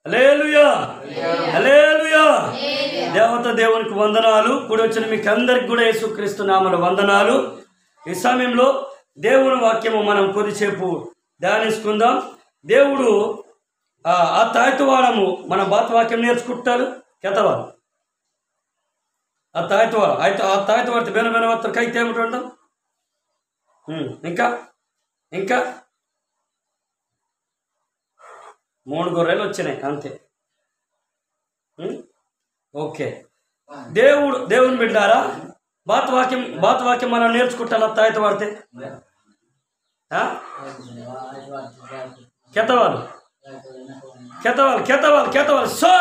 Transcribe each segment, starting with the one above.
హల్లెలూయా, హల్లెలూయా. దేవత దేవునికి వందనాలు. కూడి వచ్చిన మీకు అందరికి కూడా యేసుక్రీస్తు నామములో వందనాలు. ఈ సమయంలో దేవుని వాక్యము మనం కొద్దిసేపు ధ్యానించుకుందాం. దేవుడు ఆ తాయితవాడము మన బాత వాక్యం నేర్చుకుంటారు కెతవాడు ఆ తాయితవాడు అయితే ఆ తాయితవాడితే బెనబెనవత్త కైతే ఏమిటంటాం. ఇంకా ఇంకా 3 గొర్రెలు వచ్చినాయి అంతే. ఓకే, దేవుని బిడ్డారా, బాత వాక్యం మనం నేర్చుకుంటాను. తాయిత వాడితే కెతవాళ్ళు సో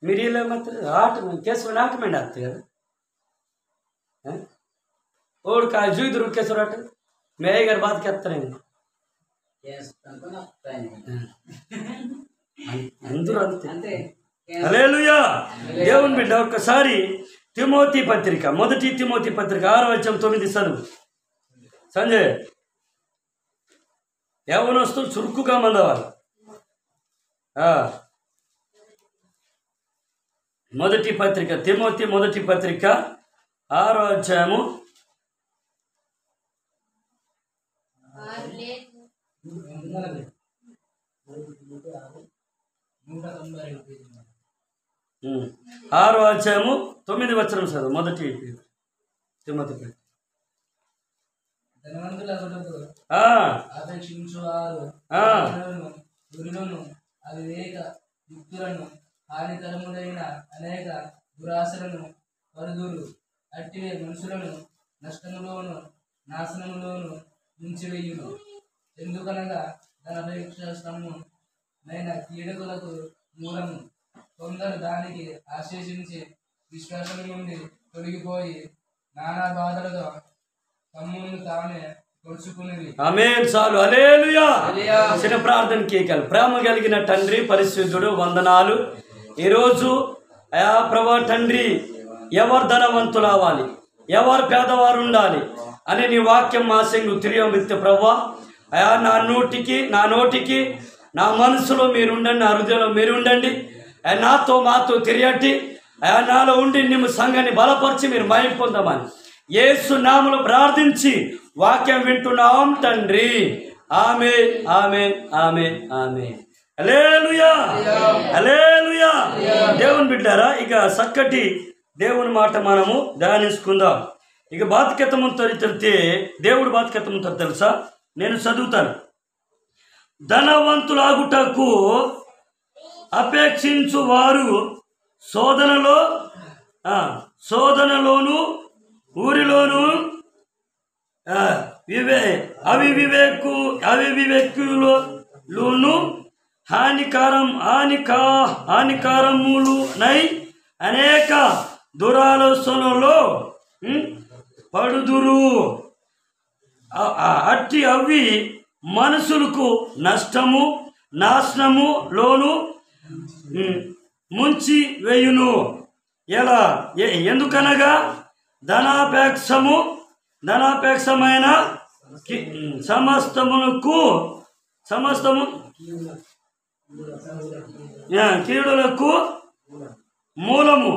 మీరు ఇలా మాత్రం ఆట కేసు నాకమండి ಆಗ್ತದೆ కదా. ఓడు కా జూయిదురు కేసు ఆట మేయ గారు బాధ కెత్తానండి అందరూ అంతే. హల్లెలూయా. దేవుని బిడ్డ ఒక్కసారి తిమోతి పత్రిక, 1 తిమోతి పత్రిక 6:9 చదువు. సంజయ్ యవ్వనస్తులు చురుకుగా మందవాలి. 1 పత్రిక తిమోతి 1 పత్రిక 6వ అధ్యాయము 6వ అధ్యాయము 9వ వచనం చదువు. 1 తిమోతి హానికరములైన అనేక దురాశలను పరుదురు అట్టివే మనుషులను నష్టములోను నాశనములోను ముంచివేయును. ఎందుకనగా ధనాపేక్షమైన కీడకులకు మూలము. కొందరు దానికి ఆశేషించి విశ్వాసం నుండి తొలగిపోయి నానా బాధలతో తమ్మును తామే పొడుచుకునేది. ఆమేన్. చాలు. హల్లెలూయా. చిన్న ప్రార్థన కేకలు. ప్రేమ కలిగిన తండ్రి పరిశుద్ధుడు వందనాలు. ఈరోజు అయా ప్రభా తండ్రి, ఎవరు ధనవంతులు అవ్వాలి, ఎవరు పేదవారు ఉండాలి అని నీ వాక్యం మా సంగు తిరిగితే ప్రభా, అయా నా నోటికి నా మనసులో మీరు ఉండండి, నా హృదయంలో మీరు ఉండండి. నాతో మాతో తిరిగట్టి అయా నాలో ఉండి నిమ్మ సంఘాన్ని బలపరిచి మీరు మహిమ పొందమని యేసు నామములో ప్రార్థించి వాక్యం వింటున్నాం తండ్రి. ఆమేన్, ఆమేన్, ఆమేన్, ఆమేన్. హల్లెలూయా, హల్లెలూయా. దేవుని బిడ్డారా, ఇక చక్కటి దేవుని మాట మనము ధ్యానించుకుందాం. ఇక బాధ్యతముతో తెలితే దేవుడు బాధ్యతముతో తెలుసా, నేను చదువుతాను. ధనవంతులాగుటకు అపేక్షించు వారు శోధనలోను ఊరిలోను అవివేకులను హానికారములునై అనేక దురాలోచనలో పడుదురు. అట్టి అవి మనుషులకు నష్టము నాశనము లోను ముంచి వేయును. ఎలా? ఎందుకనగా ధనాపేక్షమైన సమస్తము కీడులకు మూలము.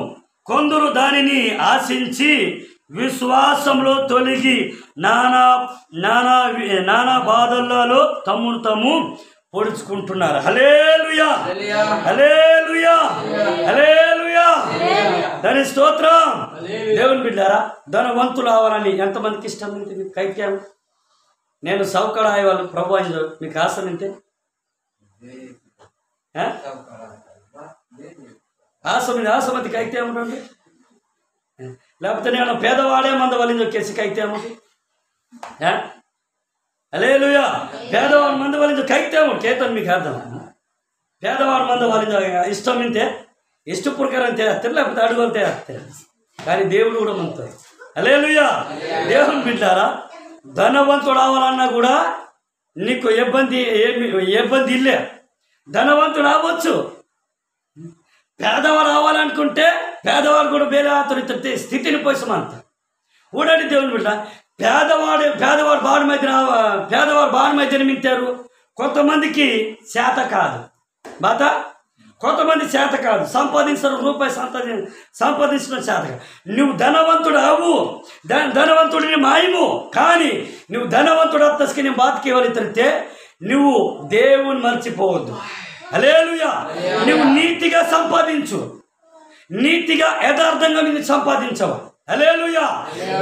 కొందరు దానిని ఆశించి విశ్వాసంలో తొలగి నానా బాధలలో తమ్మును తాము పొడుచుకుంటున్నారు. హల్లెలూయా, హల్లెలూయా, హల్లెలూయా. దాని స్తోత్రం. దేవుని బిడ్డారా, ధనవంతులు అవ్వాలని ఎంతమందికి ఇష్టం ఉంది? కైత్యాలు నేను సౌకర్య వాళ్ళు ప్రభు అని మీకు ఆశ నింటే ఆశమంది కైతే ఏముంటుంది? లేకపోతే నేను పేదవాడే మంద వలింది వచ్చేసి కైతే ఏముంది? హల్లెలూయా. పేదవాడు మంద వలింది కైతే కేతను మీకు అర్థం. పేదవాడు మంద వలింది ఇష్టం ఇంతే, ఇష్ట ప్రకారం తేస్తారు, లేకపోతే అడుగులు తేస్తారు. కానీ దేవుడు కూడా మంతారు. హల్లెలూయా. దేవుని బిడ్డారా, ధనవంతుడు అవ్వాలన్నా కూడా నీకు ఇబ్బంది ఇల్లే. ధనవంతుడు అవ్వచ్చు. పేదవాడు అవ్వాలనుకుంటే పేదవాడు కూడా వేరే ఆతురితే స్థితిని పోసమంత ఊడండి. దేవుని బిడ్డ, పేదవాడు బాణ మీద జన్మించారు. కొంతమందికి చేత కాదు కొంతమంది చేత కాదు, సంపాదించిన రూపాయి సంపాదించిన చేత కాదు. నువ్వు ధనవంతుడు అవు, ధనవంతుడిని మాయము, కానీ నువ్వు ధనవంతుడు అత్తస్కి నేను బాతికి ఇవ్వలితే నువ్వు దేవుని మర్చిపోవద్దు. హల్లెలూయా. నువ్వు నీతిగా సంపాదించు, నీతిగా యథార్థంగా మీరు సంపాదించవు. హల్లెలూయా.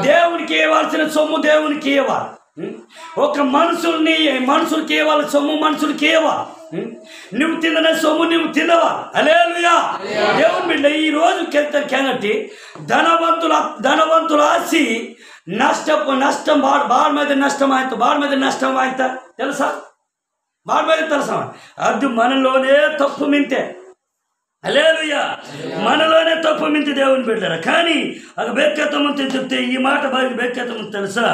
దేవునికి ఇవ్వాల్సిన సొమ్ము దేవునికి ఇవ్వాలి. ఒక మనుషులకి ఇవ్వాలి సొమ్ము, మనుషులకి ఇవ్వాలి. నువ్వు తిన్న సొమ్ము నువ్వు తినవా. హల్లెలూయా. దేవుని బిడ్డ ఈ రోజు కెనట్టి ధనవంతుల ఆశి నష్టం బాడ మీద నష్టం ఆಯ್ತಾ తెలుసా? బాడ మీద తెలుసా? అది మనలోనే తప్పు మింతే. హల్లెలూయా. మనలోనే తప్పు మించి దేవుని బిడ్డరా. కానీ అది బెక్కతమంత చెప్తే ఈ మాట బాగా బెక్కతమంత తెలుసా?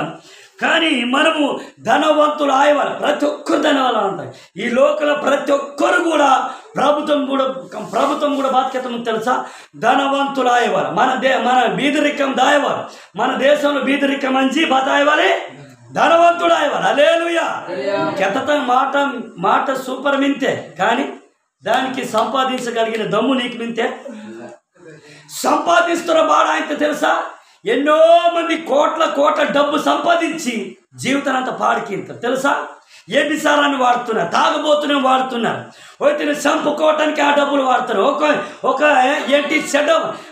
కానీ మనము ధనవంతులు ఆయవాలి. ప్రతి ఒక్కరు ధనవాళ్ళు ఉంటాయి ఈ లోకల. ప్రతి ఒక్కరు కూడా ప్రభుత్వం కూడా బాధ్యత తెలుసా? ధనవంతులు ఆయవాలి. మన బీదరికం దాయవాలి. మన దేశంలో బీదరికం మంచి బతాయవాలి, ధనవంతుడు ఆయవాలి. హల్లెలూయా. కెతత మాట సూపర్ మింతే, కానీ దానికి సంపాదించగలిగిన దమ్ము నీకు మింతే. సంపాదిస్తున్న బాడ అయితే తెలుసా? ఎన్నో మంది కోట్ల డబ్బు సంపాదించి జీవితానంతా పాడికింటారు తెలుసా? ఎన్నిసార్లు వాడుతున్నారు, తాగబోతున్నా వాడుతున్నారు, అయితే చంపుకోవటానికి ఆ డబ్బులు వాడుతారు.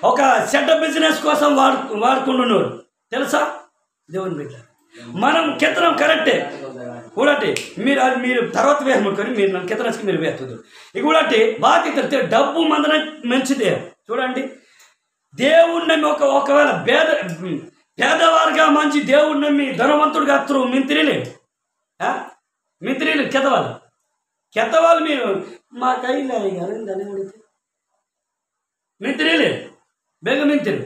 ఒక చెడ్డ బిజినెస్ కోసం వాడుకుంటున్నారు తెలుసా? దేవుని బిడ్డ మనం కెత్తనం కరెక్టే కూడటి. మీరు తర్వాత వేసుకొని మీరు నన్ను కెత్తనకి మీరు వేస్తుంది ఇక కూడటి బాధ్యత. డబ్బు మందన మంచిదే. చూడండి, దేవుణ్ణి నమ్మి ఒకవేళ పేదవారుగా మంచి దేవుణ్ణి నమ్మి ధనవంతుడిగా అత్తరు మింత్రిలే కెత్తవాళ్ళు మీరు మా కైలే గారు దాన్ని అడిగితే మింత్రిలే బెగ మింత్రి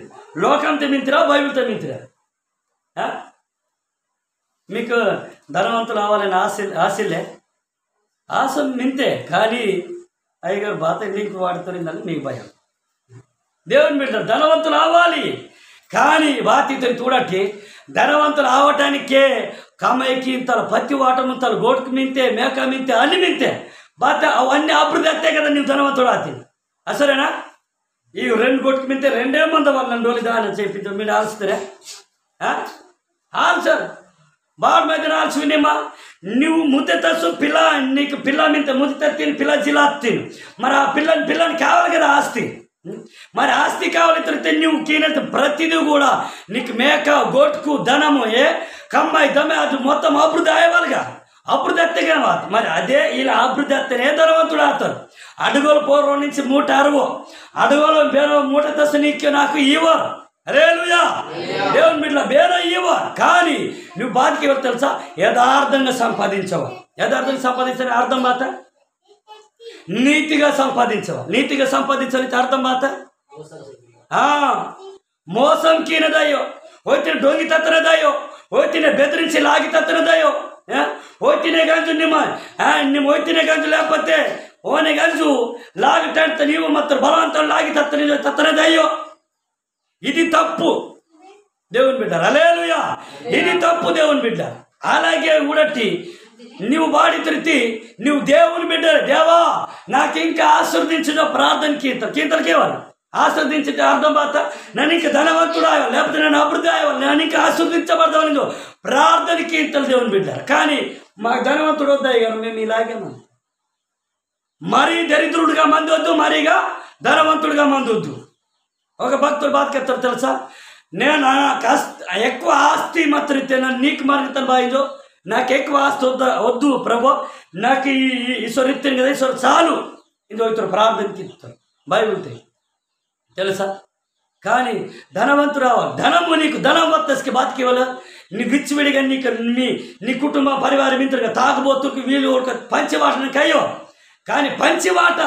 లోకంతో మింత్రా బైబిల్తో మింత్రా? మీకు ధనవంతులు అవ్వాలని ఆశలే ఆశ మింతే, కానీ అయ్యగారు బాత లింక్ వాడుతుందని మీకు భయం. దేవుని బిడ్డ ధనవంతులు అవ్వాలి, కానీ బాధ్యతను చూడట్టి ధనవంతులు అవటానికే కమ్మకి ఇంతలు పత్తి వాటము ఇంతలు గోటుకు మింతే, మేక మింతే, అన్ని మింతే బాధ అవన్నీ అభివృద్ధి వస్తే కదా నువ్వు ధనవంతుడు ఆతి. అసలేనా? ఈ 2 గోటుకు మింతే 2 మంది వాళ్ళని డోలి దాని చెప్పింది మీరు ఆల్స్తారా? ఆల్సార్ బాడ మీద ఆల్చుకునేమా నువ్వు ముద్ద తసు నీకు పిల్ల మింత ముద్ద తిని పిల్ల జిలా తిను. మరి ఆ పిల్లని కావాలి కదా ఆస్తి. మరి ఆస్తి కావాలి తిరిగితే నువ్వు కీనత ప్రతిదీ కూడా నీకు మేక గోటుకు ధనము కమ్మాయి దమ్మే అది మొత్తం అభివృద్ధి అయ్యేవాళ్ళుగా అభివృద్ధి ఎత్తగా. మరి అదే ఇలా అభివృద్ధి ఎత్తనే ధనవంతుడు ఆడతారు. అడుగుల పూర్వం నుంచి 160 అడుగుల బేరం 3 దశ నీకు నాకు ఇవ్వరు. హల్లెలూయా. దేవుని బిడ్డ బేరం ఇవ్వరు, కానీ నువ్వు బాధకి ఎవరు తెలుసా? యథార్థంగా సంపాదించవా. యథార్థంగా సంపాదించని అర్థం బాత నీతిగా సంపాదించవా. నీతిగా సంపాదించాలి అర్థం బాత మోసం కీనదయ్యో, వచ్చిన డొంగి తత్తనదయ్యో, వచ్చిన బెదిరించి లాగి తత్తనదయ్యో, వచ్చిన గంజు ನಿಮ್ಮ వచ్చిన గంజు లేకపోతే ఓనే గంజు లాగి తడితే నీవు మాత్రం బలవంతం లాగి తత్తనదయ్యో. ఇది తప్పు దేవుని బిడ్డ. హల్లెలూయా. ఇది తప్పు దేవుని బిడ్డ. అలాగే ఉడట్టి నువ్వు బాడి తిరిగి నువ్వు దేవుని బిడ్డ. దేవా నాకు ఇంకా ఆశీర్వదించిన ప్రార్థన కీర్తనకి ఇవ్వాలి. ఆశీర్వదించే అర్థం బాత నన్ను ఇంకా ధనవంతుడు అయ్యాలి, లేకపోతే నన్ను అభివృద్ధి అయ్యాలి, నన్ను ఇంకా ఆశీర్వదించబడతాను ప్రార్థన కీర్తనలు దేవుని బిడ్డ. కానీ మాకు ధనవంతుడు వద్దాయి గారు, మేము ఇలాగే మరీ దరిద్రుడిగా మంది వద్దు, మరీగా ధనవంతుడిగా మంది వద్దు. ఒక భక్తుడు బాధకెత్తారు తెలుసా? నేను ఎక్కువ ఆస్తి మాత్రం నీకు మరుగుతాను బాయిజో, నాకు ఎక్కువ ఆస్తి వద్దు ప్రభు, నాకు ఈశ్వరు ఇస్తాను కదా, ఈశ్వరు చాలు. ఇది ఇతరు ప్రార్థనకి ఇస్తారు బైబిల్తో తెలుసా? కానీ ధనవంతుడు రావాలి. ధనము నీకు ధనం వత్తస్కి బాతికి ఇవ్వాలి. నీ విచ్చివిడిగా నీ కుటుంబ పరివారం ఇంతగా తాగుబోతుకు వీళ్ళు పంచివాటనికి అయ్యో, కానీ పంచివాట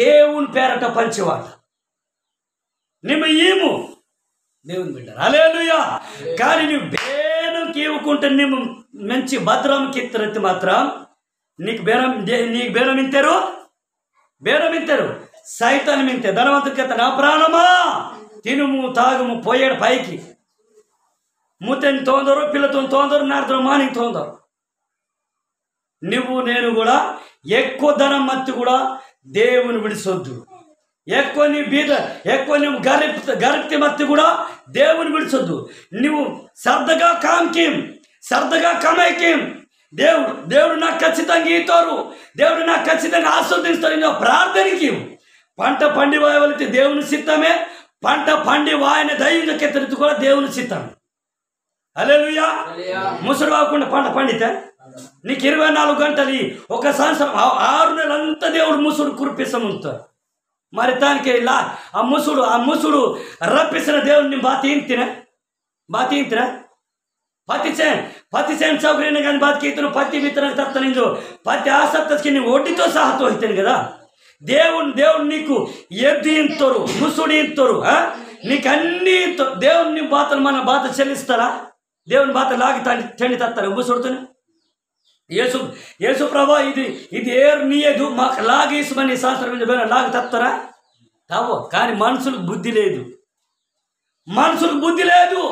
దేవుని పేరట పంచివాట నిమ్మ ఏము దేవుని బిడ్డ. హల్లెలూయా. కానీ నువ్వు బేరంకి ఇవ్వకుంటే నువ్వు మంచి భద్రంకి ఇత్తరత్తి మాత్రం నీకు బేరం ఇంతారు సైతాన్ని మింతే. ధనవంతుడికి నా ప్రాణమా తినుము తాగుము పోయాడు పైకి. ముత్తని తోందరు, పిల్లతో తోందరు, నాడుతో మార్నింగ్ తోందరు. నువ్వు నేను కూడా ఎక్కువ ధనం మత్తి కూడా దేవుని విడిచొద్దు. ఎక్కువ నువ్వు గరిప్తి మత్తి కూడా దేవుని విడిచొద్దు. నువ్వు సర్దగా కాంకిం, సర్దగా కమైకిం. దేవుడు నాకు ఖచ్చితంగా ఈతారు, దేవుడు నాకు ఖచ్చితంగా ఆస్వాదిస్తారు. నువ్వు ప్రార్థనకి పంట పండి వాయవలితే దేవుని చిత్తమే, పంట పండి వాయన దైవకెత్తరితో కూడా దేవుని చిత్తమే. హల్లెలూయా. ముసడు కాకుండా పంట పండితే నీకు 24 గంటలు, ఒక సంవత్సరం 6 నెలలంతా దేవుడు ముసుడు కురిపిస్తాముంటారు. మరి దానికి ఆ ముసుడు రప్పిసిన దేవుడిని బాతీంతినా పత్తి చేను సౌకర్యం కానీ బాతికితను పత్తి విత్తనం తత్తనిందో పత్తి ఆసక్తికి నీ ఒడ్డితో సహా తోహితాను కదా. దేవుడు నీకు ఎద్దు ఇంతరు, ముసుడు ఇంతరు, నీకు అన్ని దేవుని బాతలు మన బాత చెల్లిస్తారా? దేవుని బాత లాగి చెండి తత్తారు ముసుడుతోనే. యేసు ప్రభా ఇది ఏరు నీయదు, మాకు లాగేసుమని శాస్త్రం లాగి తత్తారా? తావో. కానీ మనుషులకు బుద్ధి లేదు.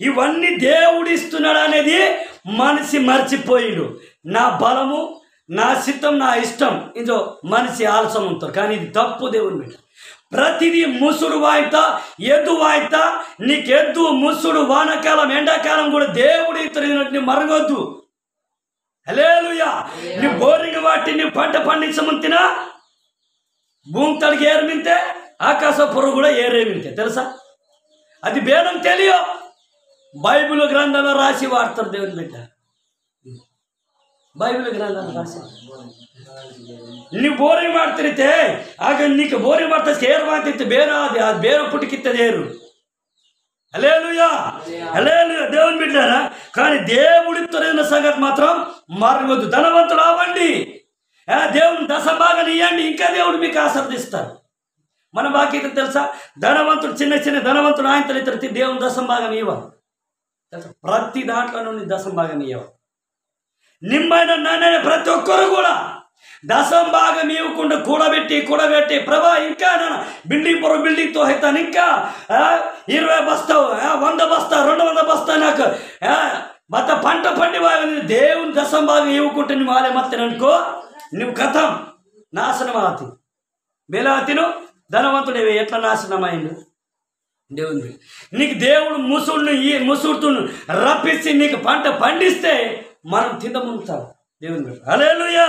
ఇవన్నీ దేవుడు ఇస్తున్నాడు అనేది మనిషి మర్చిపోయిండు. నా బలము, నా చిత్తం, నా ఇష్టం ఇంకో మనిషి ఆలస్యం ఉంటారు. కానీ ఇది తప్పు. దేవుని బిడ్డ ప్రతిదీ ముసుడు వాయిత, ఎద్దు వాయిత. నీకు ఎద్దు, ముసుడు, వానకాలం, ఎండాకాలం కూడా దేవుడు ఇతరుని మరగొద్దు. హల్లెలూయా. నీ బోరింగ్ వాటి నీ పంట పండించమంతినా భూమి తడికి ఏరమింతే ఆకాశ పొరుగు కూడా ఏరేమింతే తెలుసా? అది భేదం తెలియ. బైబిల్ గ్రంథంలో రాసి వాడతారు దేవుని బిడ్డ. బైబిల్ గ్రంథంలో రాసి ನೀವು ಬೋರಿ ಮಾಡ್ತಿರುತ್ತೆ ಆಗ ನೀನು ಬೋರಿ ಮಾಡ್ತಾ ಸೇರ್ ಮಾಡ್ತಿತ್ತು ಬೇರೆ ಅದು ಬೇರೆ పుట్టుకిత్తదేరు. హల్లెలూయా హల్లెలూయా. దేవుని బిడ్డలారా, కానీ దేవుడితో సంగతి మాత్రం మరగొద్దు. ధనవంతులు అవ్వండి, దేవుని దశభాగాన్ని ఇవ్వండి, ఇంకా దేవుడు మీకు ఆశీర్వదిస్తారు. మన బాధ్యత తెలుసా? ధనవంతుడు చిన్న ధనవంతుడు ఆయన ఇతరు దేవుని దశభాగం ఇవ్వాలి. ప్రతి దాంట్లో నుండి దశభాగం ఇవ్వాలి. నిమ్మైన నాన్న ప్రతి ఒక్కరు కూడా దశభాగం ఇవ్వకుండా కూడబెట్టి ప్రభా ఇంకా బిల్డింగ్తో అవుతాను, ఇంకా 20 బస్తా 100 బస్తా 200 బస్తా నాకు మత పంట పండి దేవుని దశభాగం ఇవ్వకుంటే నువ్వు ఆలయమత్తననుకో, నువ్వు కథం నాశనం అవుతుంది. బెలాతిను ధనవంతుడు ఎట్లా నాశనం అయిండు? దేవుని నీకు దేవుడు ముసుడుతు రప్పించి నీకు పంట పండిస్తే మనం తిందముంటాం. దేవుని హల్లెలూయా.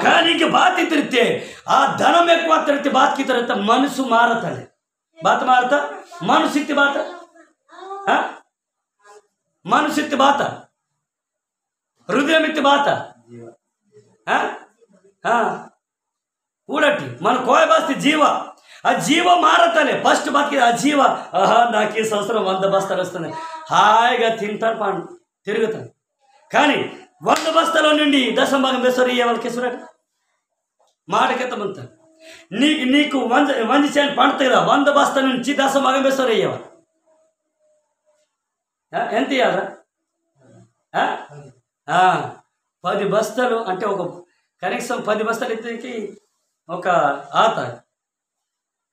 కానీ బాధ్యత తిరిగితే ఆ ధనం ఎక్కువ తిరిగితే బాత్కి తిరిగితే మనసు మారతాడు. బాత మారతా మనసిత్తి బాత మనసిత్తి బాత హృదయం ఇత్తి బాత ఊడట్టి మన కోయబాస్తి జీవ ఆ జీవ మారతాలే. ఫస్ట్ బతికి ఆ జీవ నాకు ఈ సంవత్సరం 100 బస్తాలు వస్తున్నాయి, హాయిగా తింటాను పాడు తిరుగుతాను. కానీ 100 బస్తాల నుండి దశభాగం వేస్తారు వాళ్ళకి ఇసురాడు మాటకెత్తమంతా నీకు 100 చేను పండుతుంది కదా, 100 బస్తాల నుంచి దశభాగం వేస్తారు అయ్యేవాళ్ళు ఎంత ఇవ్వాలా? 10 బస్తాలు అంటే ఒక కనీసం 10 బస్తాలు ఎత్తుకి ఒక ఆత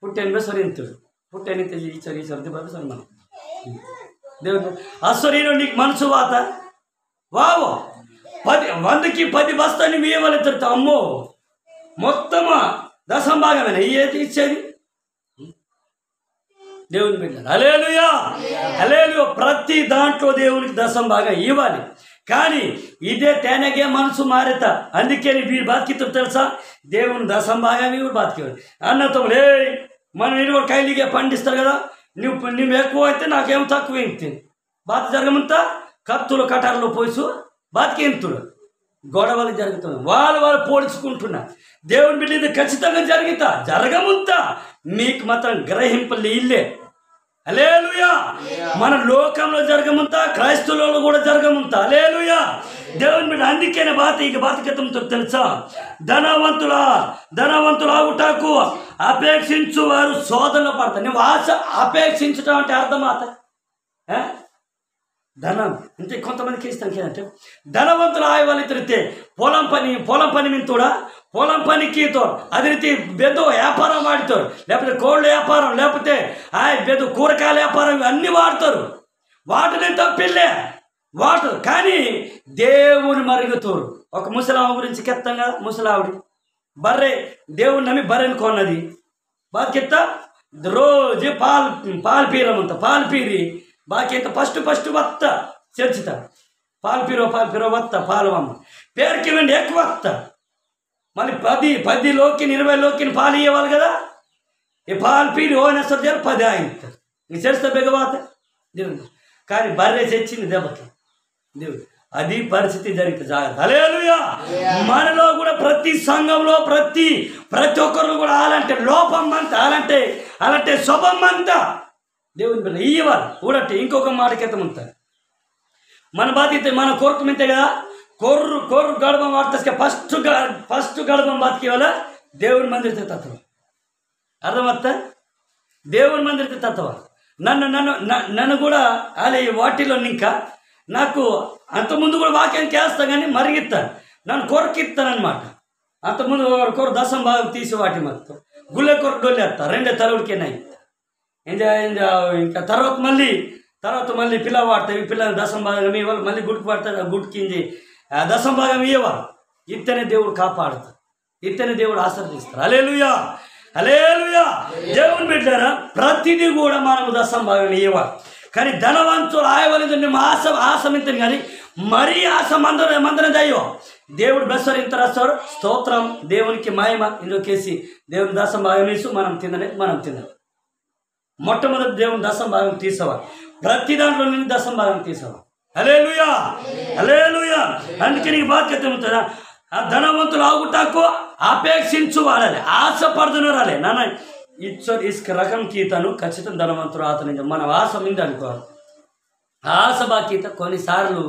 పుట్టెన్ బేసరి ఇంతుడు పుట్టెన్ ఈశ్వరి మనం దేవుడు అశ్వరీలో నీకు మనసు వాత వావో 100కి 10 బస్తాలు మీ వాళ్ళు ఎత్తుతా. అమ్మో మొత్తమా దశభాగమేనా ఏది ఇచ్చేది? దేవుని బిడ్డలు హల్లెలూయా హల్లెలూయా. ప్రతి దాంట్లో దేవునికి దశభాగం ఇవ్వాలి. కానీ ఇదే తేనెగే మనసు మారేత. అందుకే వీడు బతికితో తెలుసా? దేవుని దశభాగం ఇవి బతికేవాడు అన్నతో మనం ఇరువు కైలిగా పండిస్తారు కదా, నువ్వు ఎక్కువ అయితే నాకేమో తక్కువ ఏంటి బాత జరగమంతా కత్తులు కటార్లో పోయిసు బాతికేంతుడు గొడవలు జరుగుతుంది. వాళ్ళు పోల్చుకుంటున్నారు. దేవుని బిడ్డ ఇది ఖచ్చితంగా జరగముంతా మీకు మాత్రం గ్రహింపలు ఇల్లే. హల్లెలూయా. మన లోకంలో జరగముంతా క్రైస్తవులలో కూడా జరగముంతా. హల్లెలూయా. దేవుని బిడ్డ అందుకనే బాతకతంతో తెలుసా? ధనవంతుల ఆగుటకు అపేక్షించు వారు శోధనలో పడతారు. నువ్వు అపేక్షించడం అంటే అర్థమాత ధనం అంటే కొంతమందికి ఇస్తాను ఏంటంటే ధనవంతులు ఆయ వాళ్ళు తిరిగితే పొలం పని మింతుడా పొలం పనికి అదే రీతి బెద్దు వ్యాపారం వాడుతారు, లేకపోతే కోళ్ళ వ్యాపారం, లేకపోతే బెద్దు కూరగాయల వ్యాపారం అన్నీ వాడతారు. వాటిని తప్పిల్లే వాటు కానీ దేవుని మరుగుతూరు. ఒక ముసలామ గురించి కెత్తాం కదా, ముసలావిడి బర్రె దేవుని నమ్మి బర్రెని కొన్నది. బాకెత్త రోజు పాలు పీరి బాకెత్త ఫస్ట్ వత్త చర్చిత పాలు వత్త పాలవమ్మ పేరుకి వెండి ఎక్కువ వత్త మళ్ళీ 10 20 పాలు ఇవ్వాలి కదా. ఈ పాలు పీరి ఓనేస్తారు 10 ఆయన ఇంక చేస్తే బెగవాత దేవుడు. కానీ బర్రె చచ్చింది దెబ్బకి దేవుడు. అది పరిస్థితి జరిగితే జాగ్రత్త. హల్లెలూయా. మనలో కూడా ప్రతి సంఘంలో ప్రతి ఒక్కరు కూడా అలాంటి లోపం అంతా అలాంటి శుభం అంతా దేవుని పిల్ల ఇవ్వాలి ఊడట్టి. ఇంకొక మాటకెత్తం ఉంటారు మన బాధ్యత మన కోర్టు మింతే కదా. కొర్రు గడపం వార్తస్కే ఫస్ట్ గడపం బతికి వల్ల దేవుని మందిరితే తత్వం అర్థమత్త. దేవుని మందిరితే తత్వ నన్ను కూడా అలా వాటిలో ఇంకా నాకు అంతకుముందు కూడా వాక్యం చేస్తా కానీ మరిగిస్తాను నన్ను కొరకిస్తానమాట. అంతకుముందు కొర దశం భాగం తీసి వాటి మొత్తం గుళ్ళ కొరకు డొల్లేస్తా 2 తరువుడికేనా ఇంకా తర్వాత మళ్ళీ పిల్ల వాడతాయి. పిల్లలు దశం భాగం ఇవ్వాలి, మళ్ళీ గుడికి పడతారు. ఆ గుడికి దశం భాగం ఇవ్వాలి. ఇత్తనే దేవుడు కాపాడుతారు, ఇత్తనే దేవుడు ఆశీర్వదిస్తారు. హల్లెలూయా హల్లెలూయా. దేవుని బిడ్డలారా ప్రతిదీ కూడా మనము దశం భాగం ఇవ్వాలి. కానీ ధనవంతులు ఆయవలేదు మేము ఆశమింతని కానీ మరీ ఆశ మందరం దయ్యో దేవుడు బెస్సరింత రాస్తారు. స్తోత్రం దేవునికి మహిమ. ఇందుకేసి దేవుని దశం భాగం వేసి మనం తినాలి. మొట్టమొదటి దేవుని దశం భాగం తీసేవారు. ప్రతి దాంట్లో నుండి దశం భాగం తీసేవారు. హల్లెలూయా హల్లెలూయా. అందుకే నీకు బాధ్యత ఉంటుందా. ఆ ధనవంతులు ఆగుటాకు అపేక్షించు వాడాలి, ఆశపడుతున్న రాలే నాన్న ఇసుక రకం గీతను ఖచ్చితంగా ధనవంతుడు అతని మనం ఆశ మీద అనుకోవాలి. ఆశ బాకీత కొన్నిసార్లు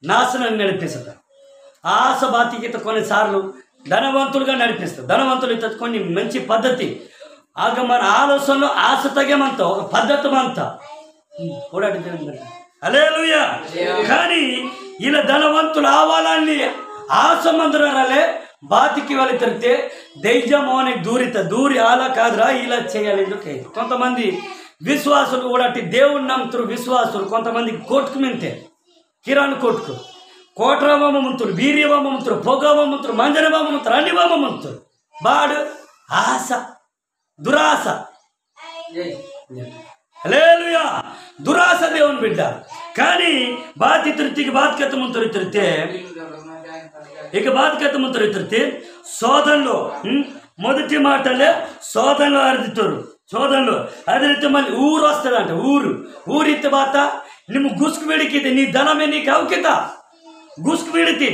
నాశనం నడిపిస్తారు. ఆశ బాకీత కొన్నిసార్లు ధనవంతులుగా నడిపిస్తారు. ధనవంతులు ఇతర కొన్ని మంచి పద్ధతి ఆగ మన ఆలోచనలో ఆశ తగ్గమంతా ఒక పద్ధతి అంతా కూడా. హల్లెలూయా. కానీ ఇలా ధనవంతులు ఆవాలని ఆశ మందిరాలే బాతికి వాళ్ళు తిరిగితే దైజమోని దూరి అలా కాదురా ఇలా చేయాలి. కొంతమంది విశ్వాసులు కూడా దేవుని నమ్ముతారు. విశ్వాసులు కొంతమంది కోటుకు మింతే కిరాణి కోటుకు కోట్రవమ్మంతురు, వీర్యవమ్మంతురు, పొగవమ్మంతురు, మంజనవమ్మంతురు, అన్ని వమ్మంతురు. బాడు ఆశ దురాశ. హల్లెలూయా. దురాశ దేవుని బిడ్డ. కానీ బాధితుడికి బాధ్యతముంతరు తిరిగితే ఇక బాధ్యతముంతరు తిరిగితే శోధనలో మొదటి మాటలే శోధనలో శోధనలో అదిరితే మళ్ళీ ఊరు వస్తుందంట. ఊరితే బాత నిమ్ము గుసుకు విడికితే నీ ధనమే నీకు అవకిత గుసుకు విడితే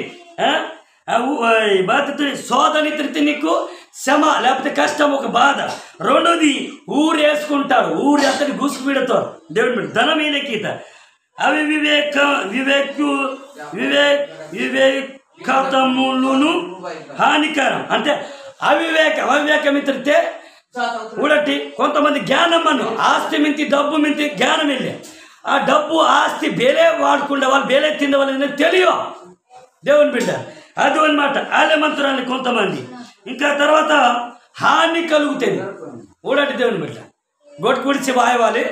బాధ్యత శోధన తిరిగితే నీకు శ్రమ లేకపోతే కష్టం ఒక బాధ. రెండోది ఊరు వేసుకుంటారు, ఊరు అతని గుసుకు విడతారు. దేవుడి ధనమేనకీత అవి వివేకతములను హానికరం. అంటే అవివేకం తిరిగితే ఊడటి కొంతమంది జ్ఞానం అను ఆస్తి మించి డబ్బు మించి జ్ఞానం వెళ్ళే ఆ డబ్బు ఆస్తి బేలే వాడుకుంటే వాళ్ళు బేలే తిండే వాళ్ళని తెలియ దేవుని బిడ్డ. అది అన్నమాట ఆలమంతురాన్ని కొంతమంది. ఇంకా తర్వాత హాని కలుగుతుంది. ఊడటి దేవుని బిడ్డ గొట్టు కుడిచి వాయవాలి.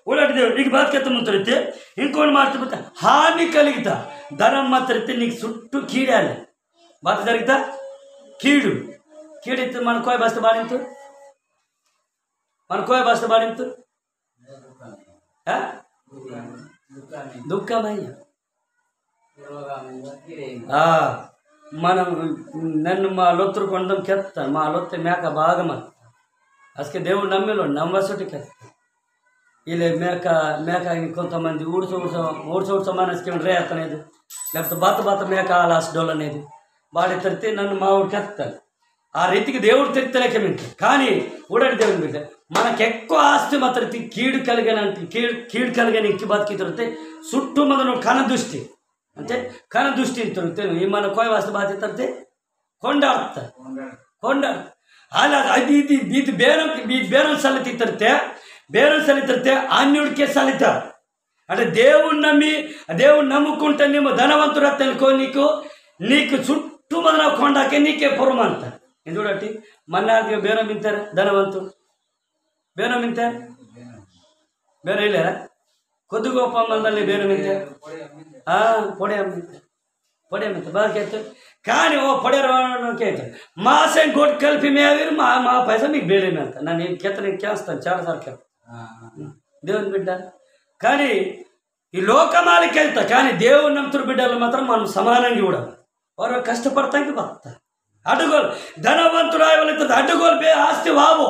ఊడటి దేవుడు నీకు బాధ్యత ముంతరితే ఇంకోటి మాట్లాడితే హాని కలిగితా ధనం మాత్రతే నీకు చుట్టూ కీడాలి. బాధ జరిగితా కీడితే మన కోయ బస్త బాడింతు దుఃఖమయ్యా. మనం నన్ను మా లొత్తురు కొండం కెత్తాను. మా లొత్త మేక భాగం అసలు దేవుడు నమ్మసటి కెత్తాను. ఇలా మేక కొంతమంది ఊడ్చ మనసుకి రేత అనేది లేకపోతే బాత మేక లాస్ట్ డోల్ అనేది వాడి తెరితే నన్ను మా ఊడికి ఎత్తాను. ఆ రీతికి దేవుడు తెరితలేక మింటాడు. కానీ ఊడటి దేవుని బిడ్డ మనకు ఎక్కువ ఆస్తి మాత్రం కీడు కలిగని ఇంటి బతికి తిరిగితే చుట్టూ మన కనదృష్టి అంటే కనదృష్టి తిరిగితే ఈ మన కోయ వాస్తి బాధ్యత తరితే కొండ అలా అది ఇది బేరం సలితి తరితే అన్యుడికే సలిత. అంటే దేవుణ్ణి నమ్ముకుంటేనేమో ధనవంతుడు తెలుకో నీకు చుట్టూ మొదల కొండకే నీకే పురం అంత. ఎందుకంటే మన్నాళ్ళకి బేరం వింటారా ధనవంతుడు బేరం వింటారు బేరం వెళ్ళారా కొద్ది గొప్ప మందల్ని ಬೇರೆ ಮಿಂತೆ పొడే ಮಿಂತೆ బాగా కేಳ್ತಾರೆ కానీ ఓ పొడేరు కేಳ್ತಾರೆ మాసే గొడ్డు కలిపి మేవేరు మా పైసా మీకు బేరేమి అంత నేను కేస్తాను చాలాసార్లు కేస్తాను దేవుని బిడ్డ. కానీ ఈ లోకమాలకి వెళ్తా కానీ దేవుని నమ్ముతున్న బిడ్డలు మాత్రం మనం సమానంగా చూడాలి. వారు కష్టపడతానికి బతా అడ్డుగోలు ధనవంతుడు వెళ్తుంది అడ్డుగోలు ఆస్తి వావో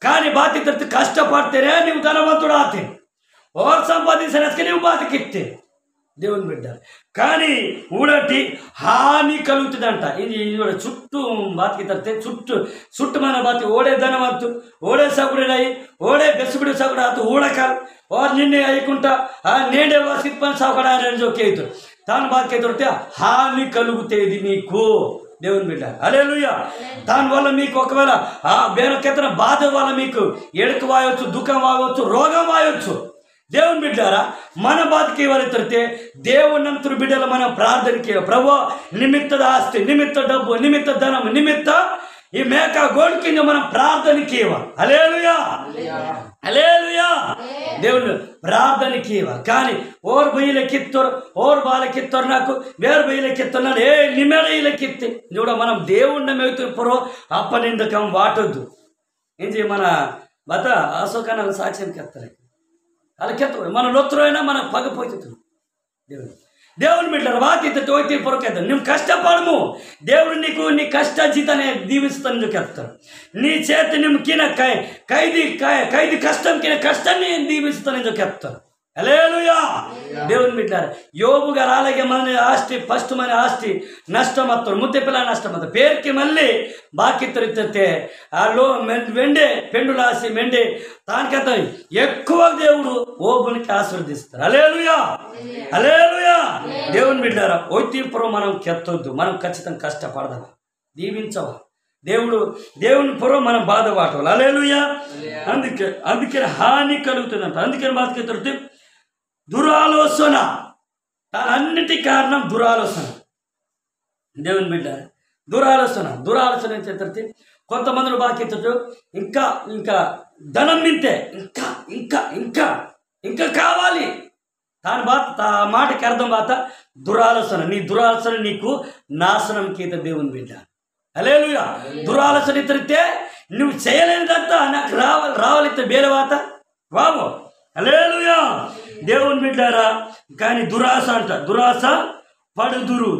కానీ బాధ్యత కష్టపడితేనే నువ్వు ధనవంతుడు ఆతే ఓరు సంపాదించడానికి నువ్వు బాధకిస్తే దేవుని బిడ్డ. కానీ ఊడటి హాని కలుగుతుందంట. ఇది చుట్టూ బాతికి తడితే చుట్టూ మన బాతి ఓడే ధనవంతు ఓడే సగుడై ఓడే బెసుగుడు సగుడు ఆత ఊడకాలు ఓరు నిన్నే అయ్యకుంటా నేడే సిప్పని సగుడా అని జోకేతు తాను బాతికి దొరికితే హాని కలుగుతుంది మీకు దేవుని బిడ్డ. హల్లెలూయా. దానివల్ల మీకు ఒకవేళ బేరకెత్తన బాధ వల్ల మీకు ఎడుకు వాయవచ్చు, దుఃఖం వాయవచ్చు, రోగం వాయవచ్చు. దేవుని బిడ్డారా మన బాధకి ఎవరైతే దేవుని నమ్ముతున్న బిడ్డలు మనం ప్రార్థనకి ప్రభువా నిమిత్త ఆస్తి నిమిత్త డబ్బు నిమిత్త ధనం నిమిత్త ఈ మేక గోడు కింద మనం ప్రార్థనకి హల్లెలూయా హల్లెలూయా దేవుని ప్రార్థనకి కానీ ఓర్ బయ్యలకిత్తరు ఓర్ బాలకిత్తరు నాకు వేరు బయ్యలకిస్తున్నాడు నిమెడయ్యలకిత్తి చూడ మనం దేవుణ్ణి మెగుతురు అప్పనిందకం వాటొద్దు ఏం చేయ మన బత అశోకానాలు సాక్ష్యంకి ఎత్తారు అలాకెత్త మన లొత్తురు అయినా మనకు పగపోతుంది దేవుని బిడ్డలు బాధ్యత తోటి పొరకేద్దాం నువ్వు కష్టపడము దేవుడు నీకు నీ కష్ట జీతాన్ని దీవిస్తాను చెప్తాడు. నీ చేతి నిమ్ము కిన ఖైదీ కష్టం కిన కష్టాన్ని దీవిస్తానని చెప్తాడు. హల్లెలూయా. దేవుని బిడ్డారు యోబు గారు అలాగే మన ఆస్తి ఫస్ట్ మన ఆస్తి నష్టమత్తాడు ముద్ద పిల్ల నష్టమత్తాడు పేరుకి మళ్ళీ బాకీ తిరిగితే వెండే పెండులు ఆసి మెండే దానికంత ఎక్కువ దేవుడు ఓబునికి ఆశీర్వదిస్తారు. హల్లెలూయా హల్లెలూయా. దేవుని బిడ్డారా ఓతిపురం మనం కెత్తొద్దు మనం ఖచ్చితంగా కష్టపడదామా దీవించవా దేవుని పురం మనం బాధపడవాలి. హల్లెలూయా. అందుకని హాని కలుగుతుందంట. అందుకని బాధకి దొరికితే దురాలోచన అన్నిటి కారణం దురాలోచన. దేవుని బిడ్డ దురాలోచన చేస్తే కొంతమందిని బాధ్యతలు ఇంకా ధనం మింతే ఇంకా కావాలి దాని మాటకి అర్థం బాత దురాలోచన. నీ దురాలోచన నీకు నాశనం కీత దేవుని బిడ్డ. హల్లెలూయా. దురాలోచన ఇతరితే నువ్వు చేయలేనిదంతా నాకు రావాలి బేరే వాత బాబు. హల్లెలూయా. దేవుని బిడ్డారా కానీ దురాశ అంట దురాశ పడుదురు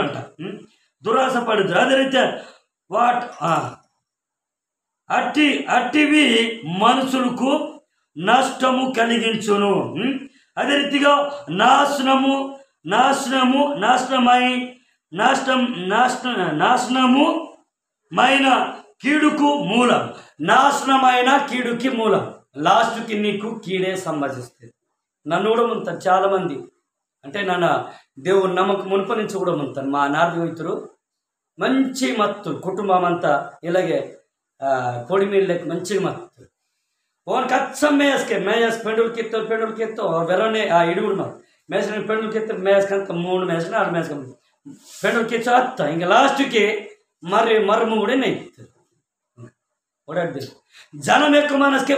అంట దురాశ పడుదురు. అదే రీతి అట్టివి మనుషులకు నష్టము కలిగించును. అదే రీతిగా నాశనమైన కీడుకు మూలం నాశనమైన కీడుకి మూలం లాస్ట్కి నీకు కీడే సంభవిస్తుంది. నన్ను కూడా ముంతాను చాలామంది అంటే నన్ను దేవుని నమ్మకం మునుప నుంచి కూడా ముంతాను. మా నార్దవైతురు మంచి మత్తు కుటుంబం అంతా ఇలాగే పొడి మీళ్ళకి మంచిగా మత్తు ఓన్ కచ్చం మేయస్ పెండులకెత్తో వెరనే ఇడుగుడు మా మేసిన పెండులకెత్త మేసుకంత 3 మేసిన 6 మేసుక పెండులకెచ్చు అత్త ఇంకా లాస్ట్కి మర్రము కూడా నెయ్యి ఓడాడు జనం ఎక్కువ మనసుకే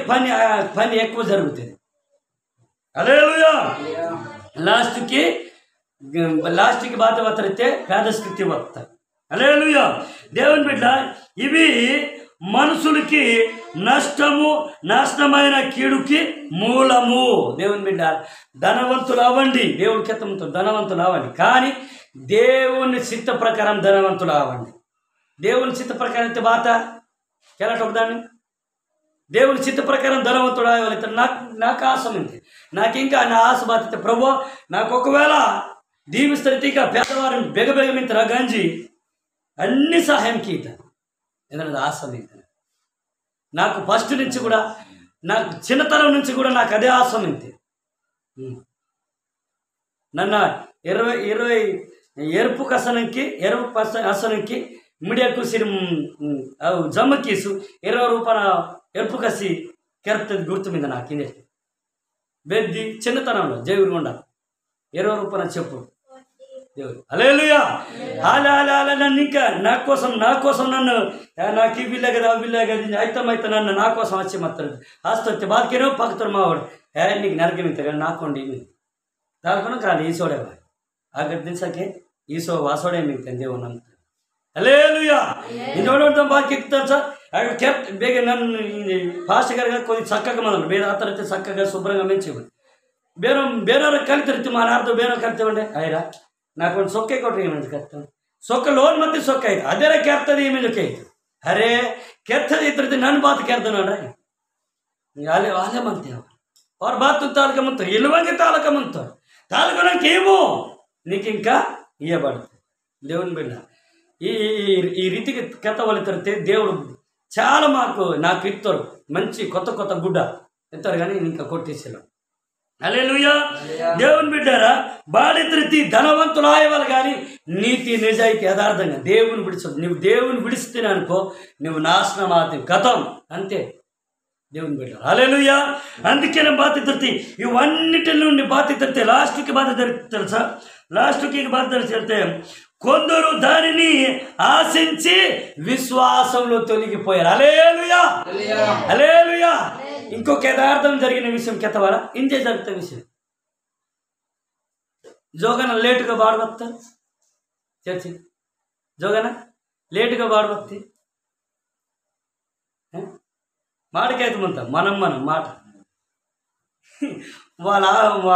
పని ఎక్కువ జరుగుతుంది. హల్లెలూయా. లాస్ట్కి బాధ వత్తరైతే పేద స్థితి వస్తారు. హల్లెలూయా. దేవుని బిడ్డ ఇవి మనుషులకి నాశనమైన కీడుకి మూలము. దేవుని బిడ్డ ధనవంతులు అవ్వండి దేవుడికి ఎత్తముతో ధనవంతులు అవ్వండి కానీ దేవుని చిత్త ప్రకారం ధనవంతులు అవ్వండి. దేవుని చిత్త ప్రకారం అయితే బాత ఎలాంటి ఒకదాన్ని దేవుని చిత్త ప్రకారం ధనవంతుడు అవ్వాలి. నాకు ఆశ ఉంది నాకు ఇంకా నా ఆశ బాధ్యత ప్రభు నాకు ఒకవేళ దీవిస్తే ఇక పేదవారిని బెగబెగమింతరా గంజి అన్ని సహాయం కీత ఏదన్నా ఆశ ఉంది నాకు ఫస్ట్ నుంచి కూడా నాకు చిన్నతనం నుంచి కూడా నాకు అదే ఆశ ఉంది. నన్ను 20 ఎరుపు అసనంకి ಮಿಡಿಯಕ್ಕೂ ಸಿರಿ ಜಮ್ಮಕ್ಕೀಸು 20 ರೂಪಾಯಿ ಎರುಪು ಕಸಿ ಕೆರ್ತದ ಗುರ್ತು మీద నాకు ఇందే బెద్ది చిన్నతనంలో జైవురుగొండ 20 రూపాయల చెప్పు దేవుడు. హల్లెలూయా. నన్ను ఇంకా నా కోసం నన్ను నాకు ఈ బిల్లే కదా ఆ బిల్లే కదా అయితే నన్ను నా కోసం వచ్చి మాత్రం ఆస్తి బాధకేనో పక్కతో మావాడు నీకు నరకమింత నాకోండి దానికన్నా కాదు ఈసోడేవా అక్కడ దిశకే ఈసో వాసోడే మీకు దేవుడు నమ్ముతాడు. హల్లెలూయా. ఇంకోటి బాగా ఎక్కుతారు సార్ అక్కడ కెప్ట్ బేగ నన్ను ఫాస్ట్ గారుగా కొద్ది చక్కగా మనం ಬೇರೆ ಆ ಥರ చక్కగా శుభ్రంగా మెంచివ్వండి ಬೇರೆಯವ್ರಿಗೆ ಕಲಿತಿರ್ತೀವಿ ಮಾನಾರ್ದು ಬೇರೆಯವ್ರು ಕಲ್ತೀವಂಡೆ ಅಯ್ಯರ నాకు ಒಂದು ಸೊಕ್ಕೆ ಕೊಟ್ಟರೆ ಏಮಂತ ಕರ್ತಾನೆ ಸೊಕ್ಕ ಲೋನ್ ಮತ್ತೆ ಸೊಕ್ಕ ಆಯ್ತು ಅದೇ ಕೆರ್ತದೆ ಏಮೇಜಕ್ಕೆ ಆಯ್ತು ಅರೆ ಕೆರ್ತದೆ ಇದ್ರದ್ದು ನನ್ನ ಬಾತ್ ಕೆರ್ದ ನೋಡ್ರೆ ಆಲೆ ಆಲೆ ಮಂತೇವ ಅವ್ರ బాత్ తాలకమంటారు ఇలువంగి తాలకమంటారు తాలకనకేమో నీకు ఇంకా ఇవ్వబడుతుంది. దేవుని బిడ్డ ఈ రీతికి కథ వలితే దేవుడు చాలా నాకు ఇస్తారు మంచి కొత్త గుడ్డ ఇస్తారు కానీ ఇంకా కొట్టేసాడు. హల్లెలూయా. దేవుని బిడ్డారా బాధితుడి ధనవంతులు ఆయవాళ్ళు కానీ నీతి నిజాయితీ యథార్థంగా దేవుని విడిచదు. నువ్వు దేవుని విడిస్తేనే అనుకో నువ్వు నాశనం అవుతావు గతం అంతే. దేవుని బిడ్డారు. హల్లెలూయా. అందుకే బాధితుడి ఇవన్నిటి నుండి బాధితుడితే లాస్ట్కి బాధ్యత తెలుసా లాస్ట్కి బాధ్యత తెలితే కొందరు దానిని ఆశించి విశ్వాసంలో తొలగిపోయారు. హల్లెలూయా. హల్లెలూయా. ఇంకొక యథార్థం జరిగిన విషయం కెత్తవారా ఇంజే జరుగుతున్న విషయం జోగన లేటుగా బాడబత్తారు చర్చి జోగన లేటుగా బాడబత్తి మాటకైతే ముంత మనం మాట వాళ్ళ అమ్మ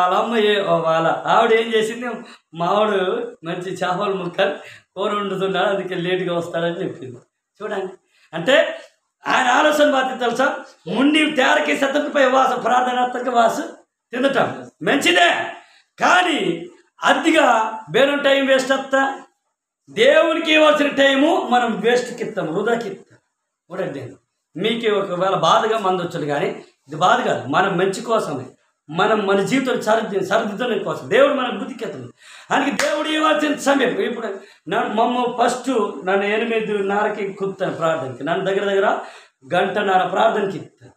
వాళ్ళ ఆవిడ ఏం చేసింది మావాడు మంచి చేపలు ముక్కలు కూర వండుతున్నాడు అందుకే లేటుగా వస్తాడని చెప్పింది. చూడండి అంటే ఆయన ఆలోచన బాధ్యత తెలుసా ముండి తేరకి సతపై వాసు ప్రార్థనాత్మక వాసు తినటం మంచిదే కానీ అదిగా బేరం టైం వేస్ట్ వస్తా దేవునికి ఇవ్వాల్సిన టైము మనం వేస్ట్కి ఇస్తాం వృధాకి ఇస్తాం. చూడండి మీకు ఒకవేళ బాధగా మందొచ్చుడు కానీ ఇది బాధ కాదు మనం మంచి కోసమే మన జీవితం సరిదిద్దడం కోసం దేవుడు మనకు బుద్ధికెత్తాడు. అందుకే దేవుడు ఇవ్వాల్సిన సమయం ఇప్పుడు ఫస్ట్ నన్ను 8:30కి కుత్తాను ప్రార్థనకి నన్ను దగ్గర 1.5 గంట ప్రార్థనకి ఇస్తాను.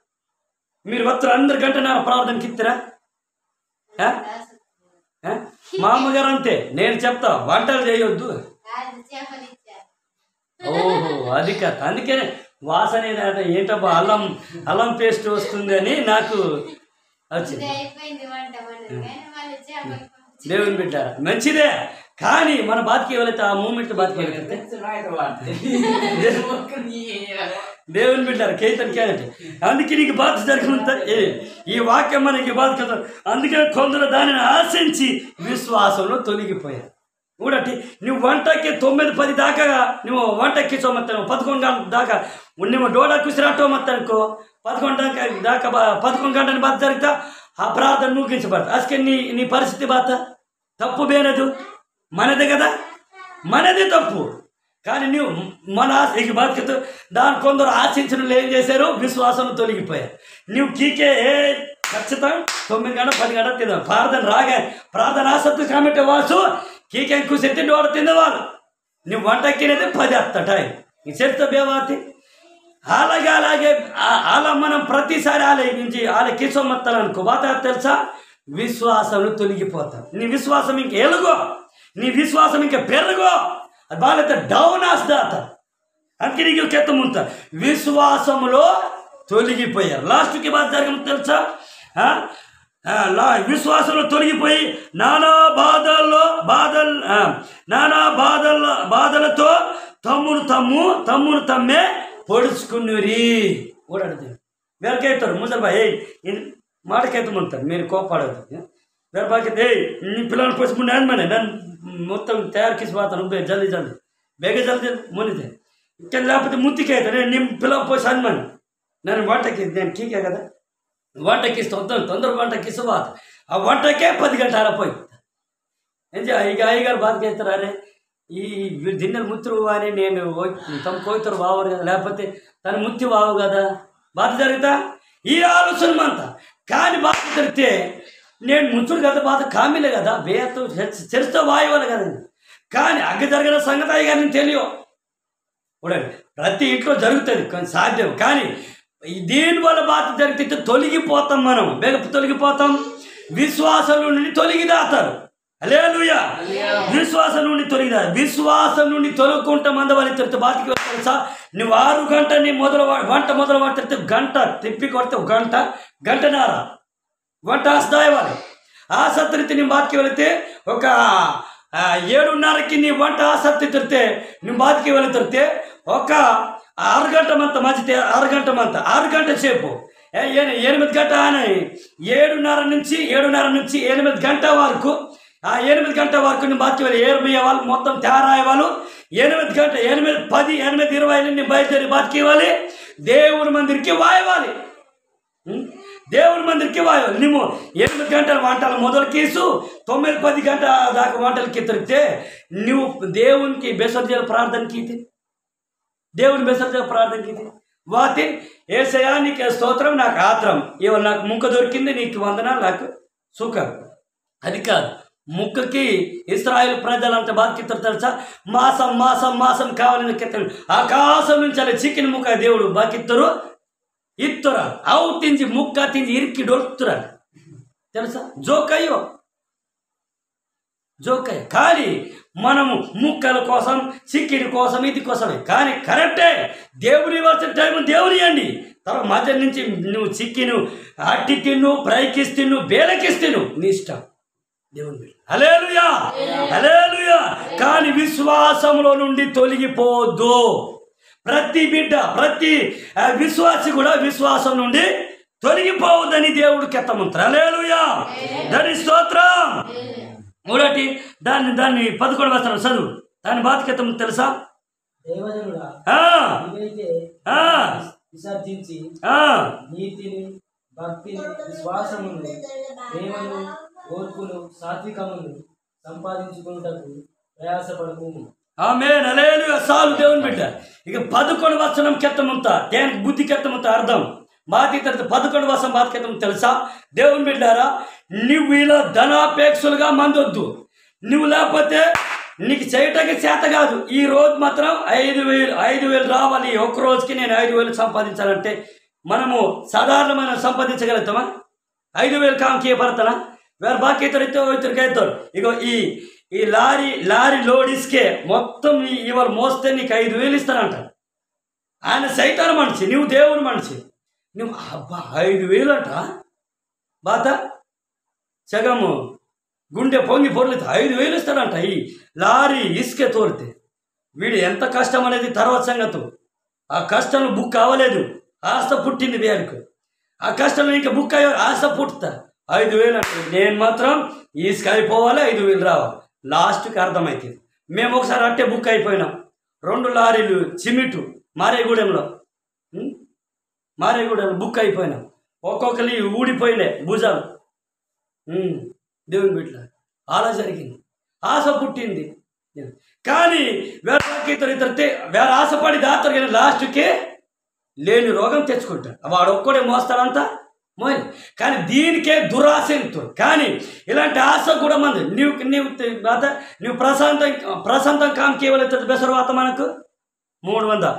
మీరు వస్తారు అందరు 1.5 గంట ప్రార్థనకి ఇస్తారా? మా అమ్మగారు అంతే నేను చెప్తా వంటలు చేయొద్దు. ఓహో అది కథ. అందుకే వాసన ఏంటబ్బా అల్లం పేస్ట్ వస్తుంది అని నాకు వచ్చింది. దేవుని బిడ్డారా మంచిదే కానీ మన బాధకి ఎవరైతే ఆ మూమెంట్ బాధకి దేవుని బిడ్డారు కేతనికి అంటే అందుకే నీకు బాధ జరుగుతుంది. ఈ వాక్యం మనకి బాధ కదా. అందుకే కొందరు దానిని ఆశించి విశ్వాసంలో తొలగిపోయారు. చూడండి నువ్వు వంటకి 9-10 దాకా నువ్వు వంటకి సోమత్తాను 11 గంటల దాకా నువ్వు డోడాకు సిరాటోమత్తానుకో 11 దాకా 11 గంటల బాధ జరుగుతా ఆ ప్రార్థన ముగించబడతా. అసలు నీ పరిస్థితి బాధ తప్పు బేనదు మనదే కదా మనదే తప్పు కానీ నువ్వు మన ఆశకి బాధ్యత దాని కొందరు ఆశించిన ఏం చేశారు విశ్వాసం తొలగిపోయారు. నువ్వు కీకే ఖచ్చితంగా 9 గంటల 10 గంటల తిందాం ప్రార్థన ఆసక్తి కాబట్టి వాసు కీకే కూర్చొని డోడ తిందవాళ్ళు నువ్వు వంటకినేది 10 వస్తా టైం ఈ చెత్త బేవాతి అలాగే అలా మనం ప్రతిసారి ఆలోచించి కిసోమత్తాలనుకో బాధ తెలుసా విశ్వాసంలో తొలగిపోతాం. నీ విశ్వాసం ఇంక ఎలుగో నీ విశ్వాసం ఇంకా పెరుగో అది బాగా డౌన్ ఆస్తాత అందుకే నీకు కెత్తముంత విశ్వాసంలో తొలగిపోయారు. లాస్ట్కి బాధ జరగడం తెలుసా విశ్వాసంలో తొలగిపోయి నానా బాధలతో తమ్మును తమ్మే పొడుచుకున్నరి ఓడాడుతుంది వేరకైతారు ముసలిబాయ్ మాటకైతే ఉంటారు మీరు కోపాడదు వేరే బాకైతే నీ పిల్లలు పోసుకుని అన్నమానే నన్ను మొత్తం తయారు కిసిపోతాను జల్దీ బేగ జల్దీ మునిదే ఇక్కడ లేకపోతే ముత్తికైతే నేను నీ పిల్లలు పోసి అన్నమాను నన్ను వంటకి నేను ఠీకే కదా వంటకి ఇస్తే తొందర వంటకి ఇసువాత ఆ వంటకే 10 గంటల పోయి ಈಗ అయ్యగారు బాధకైతారు అరే ఈ దిన్నెలు ముత్తురు అని నేను తమ కోయితారు బావరు కదా లేకపోతే తన ముత్తి బావు కదా బాధ జరుగుతా ఈ ఆలోచన అంతా కానీ బాధ జరిగితే నేను ముచ్చుడు కదా బాధ కామిలే కదా బేతో చరితో వాయువాలి కదా కానీ అగ్గ జరిగిన సంగతి అయ్యగారు నేను తెలియవు చూడండి ప్రతి ఇంట్లో జరుగుతుంది కానీ సాధ్యం కానీ దీనివల్ల బాధ జరిగితే తొలగిపోతాం మనం బేగ తొలగిపోతాం విశ్వాసంలో నుండి తొలగిదాతారు హల్లెలూయా. విశ్వాసం నుండి తొలగిదా, విశ్వాసం నుండి తొలగకుండా మందవాలి తిరిగితే బాతికి తెలుసా. నువ్వు 6 గంటల నీ వంట మొదలు పడితే గంట తిప్పి కొడితే గంటన్నర వంట ఆస్తాయివ్వాలి. ఆసక్తి నీ బాతికి వెళితే ఒక 7:30కి నీ వంట ఆసక్తి తిరిగితే నువ్వు బాతికి వెళ్ళి తిరిగితే ఒక 6 గంట మంత మధ్య 6 గంట మంత 6 గంటల సేపు 8 గంట అని 7:30 నుంచి 8 గంట వరకు, ఆ 8 గంట వరకు నేను బాధ్య వాళ్ళు ఏర్మయ్యే వాళ్ళు మొత్తం తయారయ్యే వాళ్ళు 8 గంట 8, 10, 8, 20 నేను బయలుదేరి బాధ్యకి ఇవ్వాలి. దేవుని మందిరికి వాయవాలి. దేవుని మందిరికి వాయవాలి. నువ్వు 8 గంటల వంటల మొదలు కేసు 9, 10 గంటల దాకా వంటలకి తిరిగితే నువ్వు దేవునికి బెసర్జల ప్రార్థనకి ఇది, దేవుని బెసర్జల ప్రార్థనకి ఇది వాతి ఏసయ్యా నీకు స్తోత్రం, నాకు ఆత్రం, ఇవాళ నాకు ముక్క దొరికింది, నీకు వందనాలు, నాకు సుఖం. అది కాదు, ముక్కకి ఇశ్రాయేల్ ప్రజలంతా బాధ్యత తెలుసా. మాసం మాసం మాసం కావాలని కెత్తలు ఆకాశం నుంచి అలా చికెన్ ముక్క దేవుడు బాకిత్తరు ఇత్తురా అవు తించి ముక్క తించి ఇరికి డొలుతురా తెలుసా. జోకయ్యో కానీ మనము ముక్కల కోసం చికెన్ కోసం ఇది కోసమే, కానీ కరెక్టే దేవుని ఇవ్వాల్సిన టైం దేవుని ఇవ్వండి. తర్వాత మధ్య నుంచి నువ్వు చికెను అట్టి తిన్ను, ఫ్రైకిస్ తిన్ను, బేలకిస్ తిన్ను, నీ ఇష్టం దేవుని. హల్లెలూయా హల్లెలూయా. కానీ విశ్వాసంలో నుండి తొలగిపోవద్దు. ప్రతి బిడ్డ ప్రతి విశ్వాసి కూడా విశ్వాసం నుండి తొలగిపోవద్దని దేవుడు కెత్తమంటారు. హల్లెలూయా దాని స్తోత్రం. మూడటి దాన్ని 11వ వచనం చదువు, దాని బాధ్యత తెలుసా. విసర్జించి నీతిని, భక్తిని, విశ్వాసమును, ప్రేమను, ఓర్పును, సాత్వికమును సంపాదించుకున్నటకు ప్రయాసపడుతుంది. ఆమేన్ హల్లెలూయా. సాలు దేవుని బిడ్డ. ఇక 11వ వచనం కెత్తమంతా దేనికి బుద్ధి కెత్తమంతా అర్థం బాధ్యత 11వ వచనం బాధ్యత తెలుసా. దేవుని బిడ్డారా, నువ్వు ఇలా ధనాపేక్షలుగా మందొద్దు. నువ్వు లేకపోతే నీకు చేయటానికి చేత కాదు. ఈ రోజు మాత్రం 5,000 రావాలి. ఒక రోజుకి నేను 5,000 సంపాదించాలంటే మనము సాధారణమైన సంపాదించగలుగుతామా? 5,000 కాంకి పడతానా? వేరే బాకీ ఇతరుకైతాడు. ఇగో ఈ లారీ లోడ్ ఇసుకే మొత్తం ఇవాళ మోస్తే నీకు 5,000 ఇస్తానంట. ఆయన సైతాన్ మనిషి, నువ్వు దేవుని మనిషి. నువ్వు అబ్బా 5,000 అంట బాత సగము గుండె పొంగి పొరలితే 5,000 ఇస్తాడంట. ఈ లారీ ఇసుకే తోలితే వీడు ఎంత కష్టం అనేది తర్వాత సంగతి. ఆ కష్టంలో బుక్ అవ్వలేదు, ఆశ పుట్టింది వేరుకు. ఆ కష్టంలో ఇంకా బుక్ అయ్యే ఆశ పుట్టుతా 5,000 అంటే నేను మాత్రం ఇసుక అయిపోవాలి, 5,000 రావాలి. లాస్ట్కి అర్థమవుతుంది. మేము ఒకసారి అంటే బుక్ అయిపోయినాం. 2 లారీలు సిమెంటు మారేగూడెంలో బుక్ అయిపోయినాం. ఒక్కొక్కరి ఊడిపోయినాయి భుజాలు. దేవుని బిడ్డ అలా జరిగింది. ఆశ పుట్టింది. కానీ వేరే ఆశపడి దాతారు కానీ లాస్ట్కి లేని రోగం తెచ్చుకుంటాడు. వాడు ఒక్కడే మోస్తాడంతా మోయి. కానీ దీనికే దురాశ ఎంతుడు. కానీ ఇలాంటి ఆశ కూడా మంది నువ్వు ప్రశాంతం కాంకి ఇవ్వలేదు బెసరువాత మనకు 300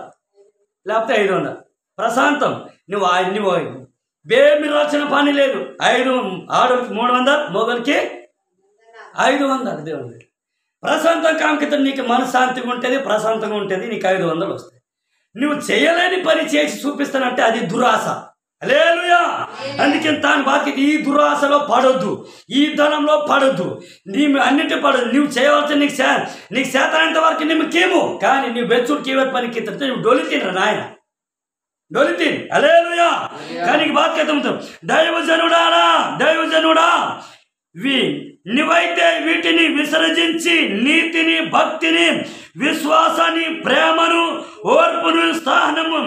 లేకపోతే 500 ప్రశాంతం. నువ్వు బేమి రాసిన పని లేదు. 5 ఆడోళ్ళకి 300, మొగలకి 500. దేవుడు ప్రశాంతం కాంకిత నీకు మనశ్శాంతిగా ఉంటుంది, ప్రశాంతంగా ఉంటుంది, నీకు 500 వస్తాయి. నువ్వు చేయలేని పని చేసి చూపిస్తానంటే అది దురాశ. హల్లెలూయా. అందుకే తాను బాధ్యత ఈ దురాశలో పడొద్దు, ఈ ధనంలో పడొద్దు, నీ అన్నింటి పడదు. నువ్వు చేయవలసిన నీకు చేతనంత వరకు నిమ్మకేమో, కానీ నువ్వు బెచ్చుడు కీవర్ పనికి నువ్వు డొలి తినరా నాయన, డొలి తిని. హల్లెలూయా. కానీ బాధ్యత దైవజనుడా నువ్వైతే వీటిని విసర్జించి నీతిని, భక్తిని, విశ్వాసాన్ని, ప్రేమను, ఓర్పును, సహనము,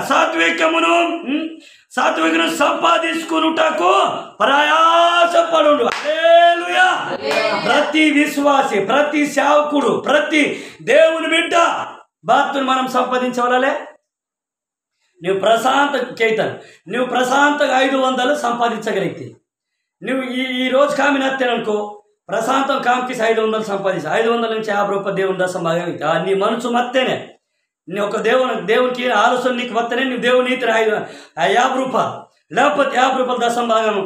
సాత్వికమును సంపాదించుకున్నటకు ప్రయాసపడు. హల్లెలూయా. ప్రతి విశ్వాసి, ప్రతి సేవకుడు, ప్రతి దేవుని బిడ్డ బాత్తును మనం సంపాదించవాలే. నువ్వు ప్రశాంతంగా 500 సంపాదించగలిగితే నువ్వు ఈ రోజు కామిని వస్తాననుకో, ప్రశాంతం కామికి 500 సంపాదించు. 500 నుంచి 50 రూపాయలు దేవుని దశ భాగం. నీ మనసు మత్తేనే నీ ఒక దేవునికి ఆలోచన నీకు వస్తేనే నువ్వు దేవుని ఇతర 50 రూపాయలు లేకపోతే 50 రూపాయల దశం భాగం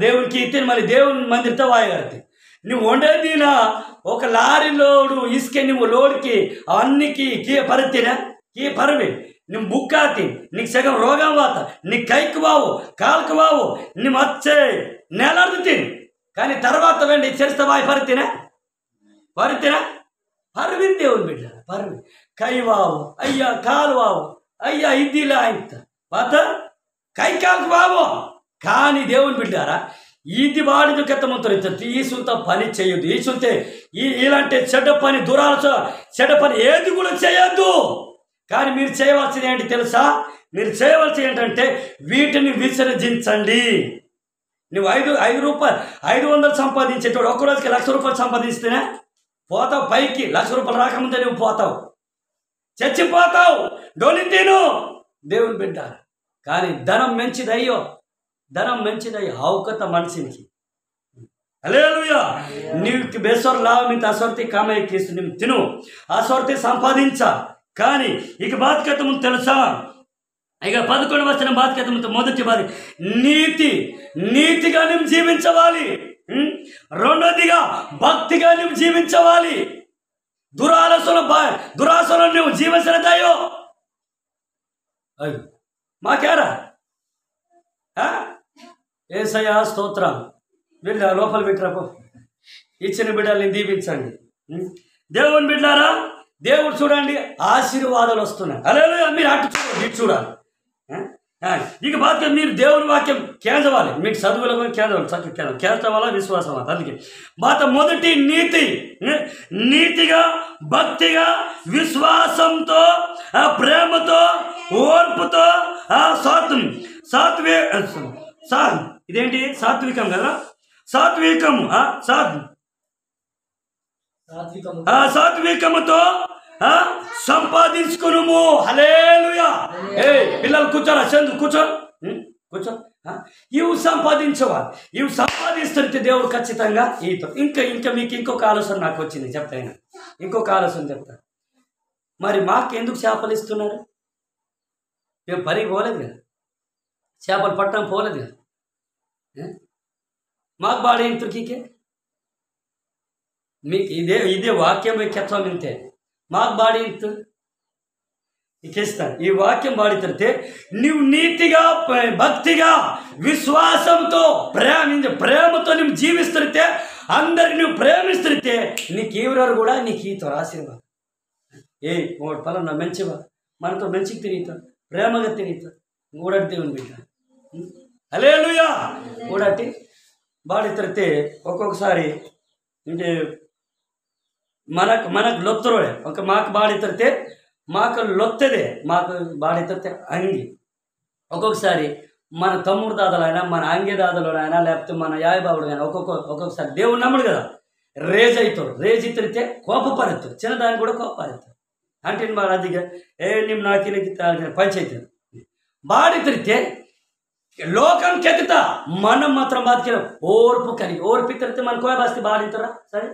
దేవునికి ఇస్తే మళ్ళీ దేవుని మందిరితో వాయగలుగుతాయి. నువ్వు వండేదినా ఒక లారీ లోడు ఇసుక నువ్వు లోడ్కి అన్నికి కీ పరితేనా కీ పరివి నువ్వు బుక్కాతి నీకు సగం రోగం వాత నీ కైకి బావు కాలుకు బావు నువ్వు వచ్చే నెలడు తిని కానీ తర్వాత వెండి చేస్తావా పరితేనా పర్విని దేవుని బిడ్డ పర్వి కై వావు అయ్యా కాలు వావు అయ్యా ఇదిలా ఇంత వాత కై కాలుకు బావు కానీ దేవుని బిడ్డారా ఇది వాడిది కెత్తమంతో ఈసుంత పని చేయొద్దు ఈసుంతే ఇలాంటి చెడ్డ పని దురాలోచన చెడ్డ పని ఏది కూడా చేయొద్దు. కానీ మీరు చేయవలసింది ఏంటి తెలుసా? మీరు చేయవలసింది ఏంటంటే వీటిని విసర్జించండి. నువ్వు 500 సంపాదించేటోడు ఒక్కరోజుకి 1,00,000 రూపాయలు సంపాదిస్తేనే పోతావు పైకి. 1,00,000 రూపాయలు రాకముందే నువ్వు పోతావు, చచ్చిపోతావు. డోలి తిను దేవుని బిడ్డ. కానీ ధనం మంచిదయ్యో, ధనం మంచిదయ్యో అవకత మనిషికి. హల్లెలూయా. నీకు బేసర్ లావు మీద అసొర్తి కామయ్యేస్తూ నువ్వు తిను, అసొర్తి సంపాదించా. కానీ ఇక బాధ్యత ముందు తెలుసా? ఇక 11వ వచనం బాధ్యత ముందు మొదటి బాధ నీతిగా నువ్వు జీవించవాలి. రెండోదిగా భక్తిగా నువ్వు జీవించవాలి. దురాశలో నువ్వు జీవించలేదాయో మాకేరా యేసయ్యా స్తోత్రం. బిడ్డ లోపల పెట్టరాపో, ఇచ్చిన బిడ్డల్ని దీవించండి. దేవుని బిడ్డారా, దేవుడు చూడండి ఆశీర్వాదాలు వస్తున్నాయి. హల్లెలూయా. మీరు అటు చూడండి, ఇటు చూడాలి. ఇక బాధ్యత మీరు దేవుని వాక్యం కేంద్రవాలి. మీకు చదువులో కేంద్రం చక్కగా కేంద్రం వల్ల విశ్వాసం వల్ల. అందుకే బాత మొదటి నీతిగా భక్తిగా విశ్వాసంతో ప్రేమతో ఓర్పుతో ఇదేంటి సాత్వికం కదా, సాత్వికముతో సంపాదించుకును. హల్లెలూయా. పిల్లలు కూర్చోరా, చందు కూర్చో. ఇవి సంపాదించవాలి. ఇవి సంపాదిస్తుంటే దేవుడు ఖచ్చితంగా ఈతో ఇంకా మీకు ఇంకొక ఆలోచన నాకు వచ్చింది చెప్తాను. ఇంకొక ఆలోచన చెప్తాను. మరి మాకు ఎందుకు చేపలు ఇస్తున్నారు? మేము పనికి పోలేదు కదా, చేపలు పట్టడం పోలేదు కదా. మాకు బాడే ఇంతకీకే మీకు ఇదే వాక్యం కెత్వం ఇంతే. మాకు బాడీ ఇంత ఇకేస్తాను. ఈ వాక్యం బాడి తడితే నువ్వు నీతిగా భక్తిగా విశ్వాసంతో ప్రేమతో నువ్వు జీవిస్తుంటే, అందరికి నువ్వు ప్రేమిస్తుంటే నీకు ఎవరెవరు కూడా నీకు ఈతో ఆశీర్వాదం. ఒకటి పలానా మంచివా మనతో మంచిగా తిరుగుతాం, ప్రేమగా తిరుగుతాం. ఊడటి దేవుని బిడ్డ. హల్లెలూయా. ఊడటి బాడి తడితే ఒక్కొక్కసారి అంటే మనకు లొత్తరోడే ఒక మాకు బాడి తడితే మాకు లొత్తదే, మాకు బాడి తడితే అంగి. ఒక్కొక్కసారి మన తమ్ముడు దాదలైనా మన అంగి దాదలోనైనా లేకపోతే మన యాయబాబుడు అయినా ఒక్కొక్కసారి దేవుడు నమ్ముడు కదా రేజ్ అవుతాడు. రేజ్ తిరిగితే కోపపరుతాడు, చిన్నదాన్ని కూడా కోపపరుతాడు. అంటే బాగా అదిగా నిమ్మ నాకి పంచాయతీ బాడి తిరిగితే లోకం కెత్తుతా, మనం మాత్రం బతికిన ఓర్పు కలిగి ఓర్పు తిరిగితే మన కోయబాస్తి బాడింతరా సరే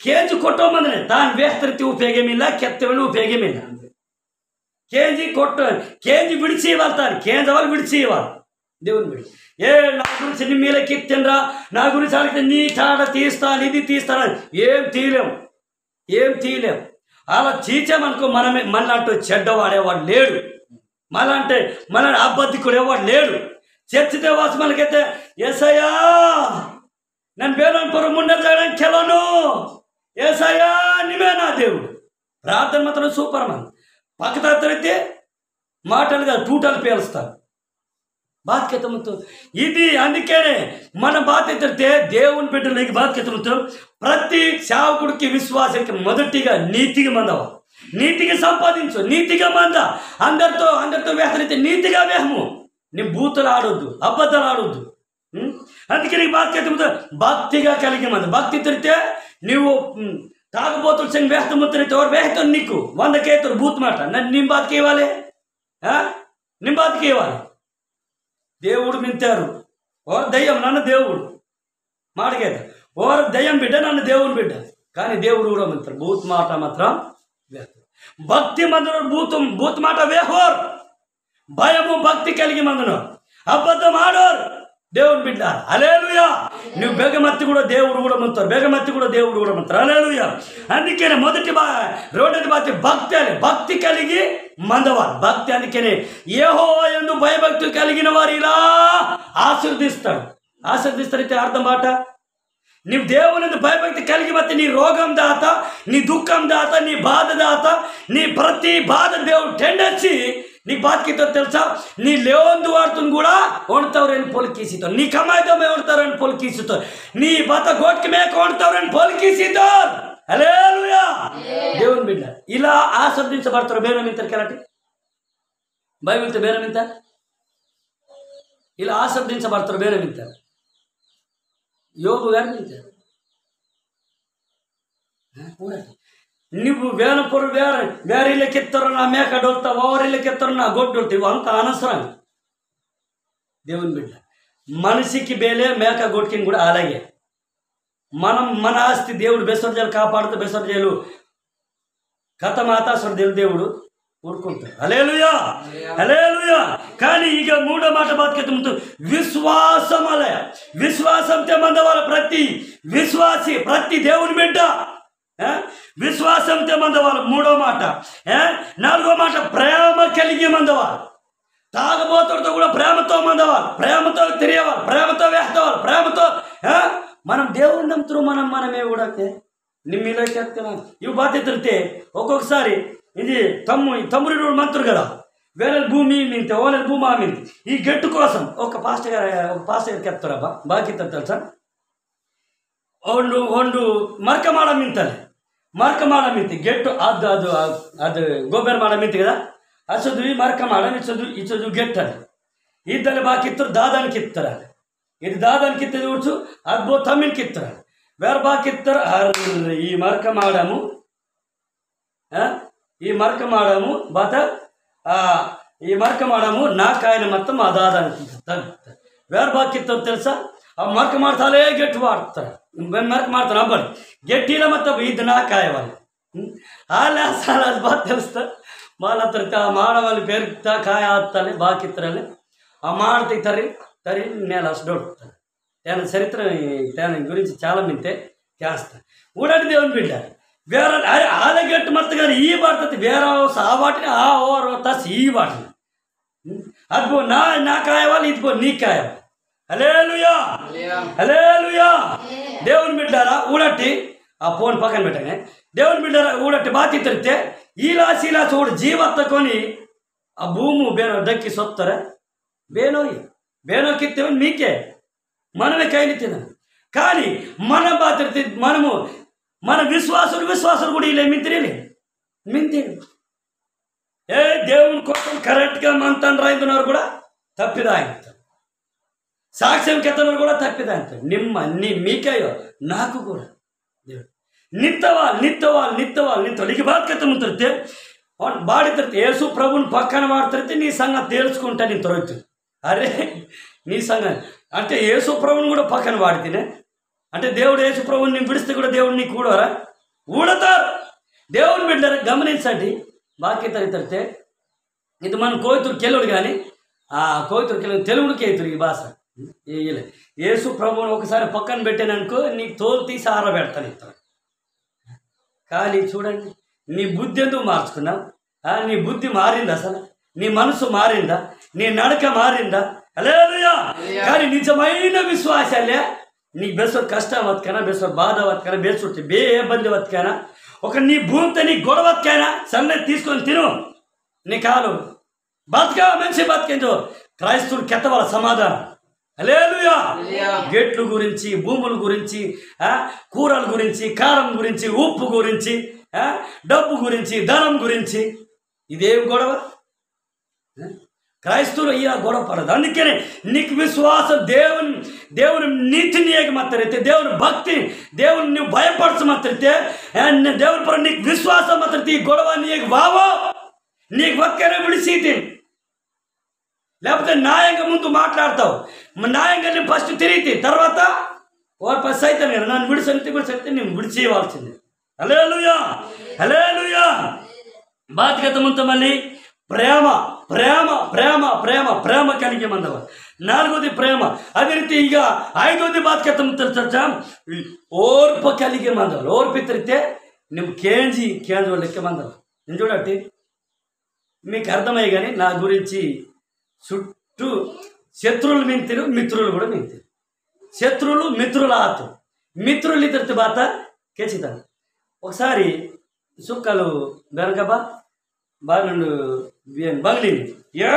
కేಜಿ ಕೊಟ್ಟೋ ಬಂದ್ರೆ ತಾನು ಬೇಸ್ತಿರ್ತಿ ಉಪಯೋಗಮಿಲ್ಲ, ಕೆತ್ತವನು ಉಪಯೋಗಮಿಲ್ಲ. కేజీ కొట్టు కేజీ విడిచి ఇవ్వాలి, కేంద్ర వాళ్ళు విడిచి ఇవ్వాలి. దేవుని విడి నా గురించి నీ మీలకి ఎత్తిండ్రా, నా గురించి అడిగితే నీ తాడ తీస్తాను ఇది తీస్తాను ఏం తీయలేం. అలా తీసామనుకో మనలాంటి చెడ్డవాడేవాడు లేడు, మన అబద్ధికుడేవాడు లేడు. చర్చితే వాసు మనకైతే యేసయ్యా నేను ಬೇರೆಯವ್ರ ಮುಂದೆ ಜಗడానికి ಕೆಲವನು యేసయ్యా నీవే నా దేవుడు. ప్రార్థన మాత్రం సూపర్ మన పక్కన తిరిగితే మాటలు కాదు టూటలు పేలుస్తారు. బాధ్యతతో ఇది అందుకనే మన బాధ్యతే దేవుని బిడ్డలకి బాధ్యతలతో ప్రతి సేవకుడికి విశ్వాసానికి మొదటిగా నీతిగా మందవ, నీతిగా సంపాదించు, నీతిగా మంద. అందరితో వేహరైతే నీతిగా వేహము. నీ బూతులు ఆడొద్దు, అబద్ధాలు ఆడొద్దు. అందుకే నీకు బాధ్యత భక్తిగా కలిగి మంది. భక్తి తిరిగితే నువ్వు తాగబోతులు సంగ వేస్తముత్తిరితే ఎవరు వేస్తాను నీకు 100 కేతులు బూత్ మాట నిమ్ బాతికి ఇవ్వాలి, నిమ్ బాతికి ఇవ్వాలి. దేవుడు మింతారు ఓరు దయ్యం నన్ను దేవుడు మాటగేద ఓరు దయ్యం బిడ్డ నన్ను దేవుని బిడ్డ. కానీ దేవుడు కూడా మింతారు బూత్ మాట మాత్రం వేస్తారు. భక్తి మందును బూత్ మాట వేహోరు, భయము భక్తి కలిగి మందును అబద్ధం ఆడోరు. దేవుని బిడ్డ హల్లెలూయా. నువ్వు బెగమత్తి కూడా దేవుడు కూడా ముంతారు, బెగమత్తి కూడా దేవుడు కూడా ముంతారు. హల్లెలూయా. అందుకనే రెండోది బాధ్యత భక్తి అని, భక్తి కలిగి మందవారు భక్తి. అందుకనే యెహోవా యందు భయభక్తి కలిగిన వారు ఇలా ఆశీర్దిస్తాడు. ఆశీర్దిస్తారైతే అర్థం మాట, నీవు దేవుని భయభక్తి కలిగి వస్తే నీ రోగం దాత, నీ దుఃఖం దాత, నీ బాధ దాత, నీ ప్రతి బాధ దేవుడు టెండెన్సీ నీ బాధ్యత తెలుసా. నీ లేవందు వాడుతుని కూడా ఓడతాವ್ರని ಪೊಲಕೀಸಿತು, నీ ಕಮಾಯ್ದೊಮ್ಮೆ ಓಡ್ತಾವ್ರని ಪೊಲಕೀಸಿತು, నీ ಬತ ಗೋಟ್ಕೆ ಮೇಕ ಓಡ್ತಾವ್ರని ಪೊಲಕೀಸಿತು. హల్లెలూయా. దేవుని బిడ్డ ఇలా ఆశీర్వదించబడతారు. బేరమింతారు కెలాంటి బైబిల్తో బేరమింతారు, ఇలా ఆశీర్వదించబడతారు. బేరమింతారు యోబు గారు మింతారు. నువ్వు వేనపొరు వేరే ఇళ్ళకెత్తారు నా మేక డొల్తావు, ఎవరిళ్ళకెత్తారు నా గొడ్డొల్తావు, ఇవి అంత అనవసరం. దేవుని బిడ్డ మనిషికి బేలే మేక గొడ్కిని కూడా అలాగే. మన ఆస్తి దేవుడు బెసర్జలు కాపాడుతూ బెసర్జలు కథమాతాసుడు దేవుడు ఊరుకుంటాడు. హల్లెలూయా, హల్లెలూయా. కానీ ఇక మూడో మాట బాధ్యత ముందు విశ్వాసం. అలే విశ్వాసంతో మందవాళ్ళ ప్రతి విశ్వాసి, ప్రతి దేవుని బిడ్డ విశ్వాసంతో మందవాళ్ళు. మూడో మాట. నాలుగో మాట ప్రేమ కలిగి మందవాళ్ళు. తాగబోతుడితో కూడా ప్రేమతో మందవాళ్ళు, ప్రేమతో తిరిగేవాళ్ళు, ప్రేమతో వేస్తేవాళ్ళు, ప్రేమతో మనం దేవుని నమ్ముతున్నాం. మనమే కూడా నిమ్మిలోకి వెళ్తున్నాం. ఇవి బాధ్యతలతే ఒక్కొక్కసారి ఇది తమ్ముడు మంత్రులు కదా, వేరే భూమి మింతే ఓలే భూమి మింతే ఈ గట్టు కోసం ఒక పాస్టర్ గారికి చెప్తారబ్బా బాధ్యత తెలుసా. ಒಂದು ಮರ್ಕ ಮಾಡ ಮಿಂತಲ್ಲ, ಮರ್ಕ ಮಾಡ ಮಿಂತಿ ಗೆಟ್ಟು ಅದು ಗೊಬ್ಬರ ಮಾಡ ಮಿಂತಿ కదా, అసలు ఈ మరక మాడ ఇచ్చదు గెట్టది ఇద్దరు బాగా కిత్తరు దాదానికి ఇస్తారు. ఇది దాదానికి ఇత్తది కూర్చు అద్భుత తమ్మినికి ఇస్తారు, వేరే బాగా ఇస్తారు. ఈ మరక మాడము బాత ఈ మరక మాడము నాకాయన మొత్తం ఆ దాదానికి తగ్గుతారు. వేరే బాగా ఇస్తారు తెలుసా. ಆ ಮರ್ಕ ಮಾಡ್ತಾಲೇ ಗೆಟ್ಟು ಮಾಡ್ತಾರೆ, ಮರ್ಕ ಮಾಡ್ತಾರೆ ಹಬ್ಬ ಗೆಟ್ಟಿಲ್ಲ ಮತ್ತು ಇದು ನಾಕಾಯవాలి ಹಾಲೆ ಸಾಲ ಅದು ಬಾತ್ తెలుస్తారు. వాళ్ళ మాడవాళ్ళు పెరుగుతా కాయ ఆత్తాలి బాకిత్తరాలి ఆ మాడతాయి తరి నేల అసడొడుతారు. తన చరిత్ర తన గురించి చాలా మింతే చేస్తారు. ఊడటి దేవుని బిడ్డ వేరే ఆలగట్టు మొత్తం కానీ ఈ పడుతుంది వేరే ఆ వాటిని ఆ ఓరో తసి ఈ వాటిని అది పో నా కాయవాలి, ఇది పో నీ కాయవాలి. హల్లెలూయా, హల్లెలూయా. దేవుని బిడ్డారా ఊడట్టి ఆ ఫోన్ పక్కన పెట్టగానే దేవుని బిడ్డారా ఊడట్టి బాతి తిరిగితే ఇలా చూడు జీవత్తకొని ఆ భూము బేనో డక్కి సొత్తరే బేనోకిత్తే మీకే మనమే కైలిత్తిదాం. కానీ మన బాధ్యత మనము మన విశ్వాసులు కూడా ఇలా మింతిరి దేవుని కోసం కరెక్ట్గా మంతన్ రాయితున్నారు కూడా తప్పిదాయిస్తారు, సాక్ష్యం కెత్తనారు కూడా తప్పిదాయిస్తారు. మీకేయో నాకు కూడా ನಿತ್ತವಾಲ್ ಬಾತ್ಕತ್ತ ಮುಂತಿರುತ್ತೆ ಬಾಡಿ ತರ್ತೆ ಏಸು ಪ್ರಭುನ ಪಕ್ಕನ ಮಾಡ್ತಿರ್ತಿ నీ సంగతి తేల్చుకుంటా నేను తొరగుతుంది. అరే నీ సంగతి అంటే ఏసు ప్రభుని కూడా పక్కన వాడితేనే అంటే దేవుడు ఏసు ప్రభుని నేను విడిస్తే కూడా దేవుడిని కూడవరా ఊడతారు. దేవుని బిడ్డరు గమనించండి. బాకీ తరితే ఇది మన కోయితురు కెలుడు కానీ ఆ కోయితురు కెలుడు తెలుగుడికి అవుతుంది ఈ భాష. ఏసు ప్రభుని ఒకసారి పక్కన పెట్టాననుకో నీకు తోలు తీసి ఆరబెడతాను ఇస్తాను. కానీ చూడండి నీ బుద్ధి ఎందుకు మార్చుకున్నావు? నీ బుద్ధి మారిందా? అసలు నీ మనసు మారిందా? నీ నడక మారిందా? హల్లెలూయా. కానీ నిజమైన విశ్వాసాలే నీకు బెసరు కష్టం వత్కైనా, బెసరు బాధ వత్కైనా, బెసరు బే ఇబ్బంది వత్కైనా, ఒక నీ భూమితో నీ గొడవత్కైనా సన్నది తీసుకొని తిను, నీ కాలు బతక మంచి బతికించు. క్రైస్తవులు కెత్తవాళ్ళ సమాధానం. హల్లెలూయా. గెట్లు గురించి, భూముల గురించి, కూరల గురించి, కారం గురించి, ఉప్పు గురించి, డబ్బు గురించి, ధనం గురించి ఇదేం గొడవ? క్రైస్తవులు ఇలా గొడవ పడదు. అందుకనే నీకు విశ్వాసం దేవుని నీతిని ఏకమత్తరైతే, దేవుని భక్తి, దేవుని నువ్వు భయపరచమత్తరైతే, దేవుని పర నీకు విశ్వాసం మాత్రైతే ఈ గొడవ నీకు బావో నీకు ఒక్కనే విడిసీతి. లేకపోతే న్యాయంగా ముందు మాట్లాడతావు, న్యాయంగా నేను ఫస్ట్ తిరిగి తర్వాత వారు ఫస్ట్ అయితే నన్ను విడిసెళ్తే నేను విడిచేయవలసింది. హల్లెలూయా, హల్లెలూయా. బాధ్యత ముందు మళ్ళీ ప్రేమ ప్రేమ ప్రేమ ప్రేమ ప్రేమ కలిగి మందవ నాలుగోది ప్రేమ. అదే రీತಿ ಈಗ ಐದೋದಿ ಬಾತ್ಕೆತ್ತ ಮುಂತ ఓర్పు కలిగే మందలు. ఓర్పు తిరిగితే నువ్వు కేంజి వాళ్ళకి మందలు. నేను చూడట్టి మీకు అర్థమయ్యి. కానీ నా గురించి చుట్టూ శత్రువులు మింతిరు, మిత్రులు కూడా మింతిరు. శత్రువులు మిత్రుల ఆతు, మిత్రులు ఇద్దరితో బాత ఖచ్చితం. ఒకసారి సుక్కలు వెనకబా బాగుండు బంగ్లీని ఏ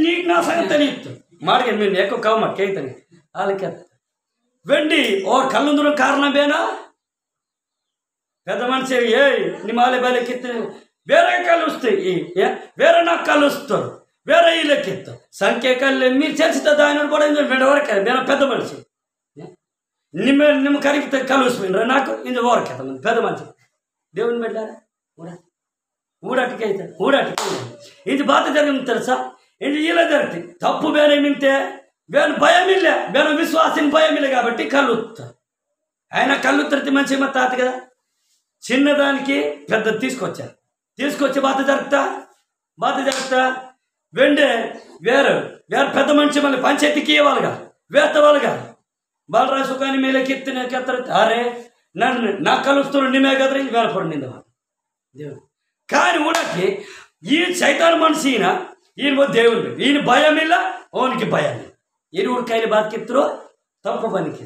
నీకు నా సంగతి ఇತ್ತು ಮಾಡಿಗೆ మీరు ఎక్కువ కవ మా కేతని వాళ్ళకి వెండి ఓ కళ్ళుందరం కారణమేనా? పెద్ద మనిషి ఏ నిమాలే బలకెత్తి వేరే కళ్ళు వస్తాయి, వేరే నాకు కళ్ళు వస్తారు, వేరే వీళ్ళకెత్తారు సంఖ్య కళ్ళు మీరు చేస్తుంది ఆయన కూడా వరకే నేను పెద్ద మనిషి నిమ్మ కరిగితే కళ్ళు వస్తుంది నాకు ఇది ఓరకెత్త పెద్ద మనిషి దేవుని పెట్టారా ఊడటికైతే ఇది బాధ జరిగింది తెలుసా? ఇది ఇలా జరుగుతుంది. తప్పు వేరే మింతే వేరు భయం ఇల్లే, వేరే విశ్వాసం భయం ఇల్లే కాబట్టి కళ్ళుతారు. ఆయన కళ్ళు తరితే మంచి మా తాత కదా. చిన్నదానికి పెద్ద తీసుకొచ్చి బాధ జరుగుతా వెండే వేరు పెద్ద మనిషి మళ్ళీ పంచాయతీకి ఇవ్వాలిగా వేస్తవాళ్ళుగా బాలరాజు కానీ మేలకెత్తిన అరే నన్ను నా కలుస్తున్న నిమే కదరా ఇది వేల పొడి నిందవా దేవుడు. కానీ ఊడకి ఈ సైతాన్ మనిషి ఈయన దేవుడు, ఈయన భయం ಇಲ್ಲ ఓనికి భయం ಇಲ್ಲ. ఈయన ఊరికాయలు బాధకెత్తరు తప్పు పనికి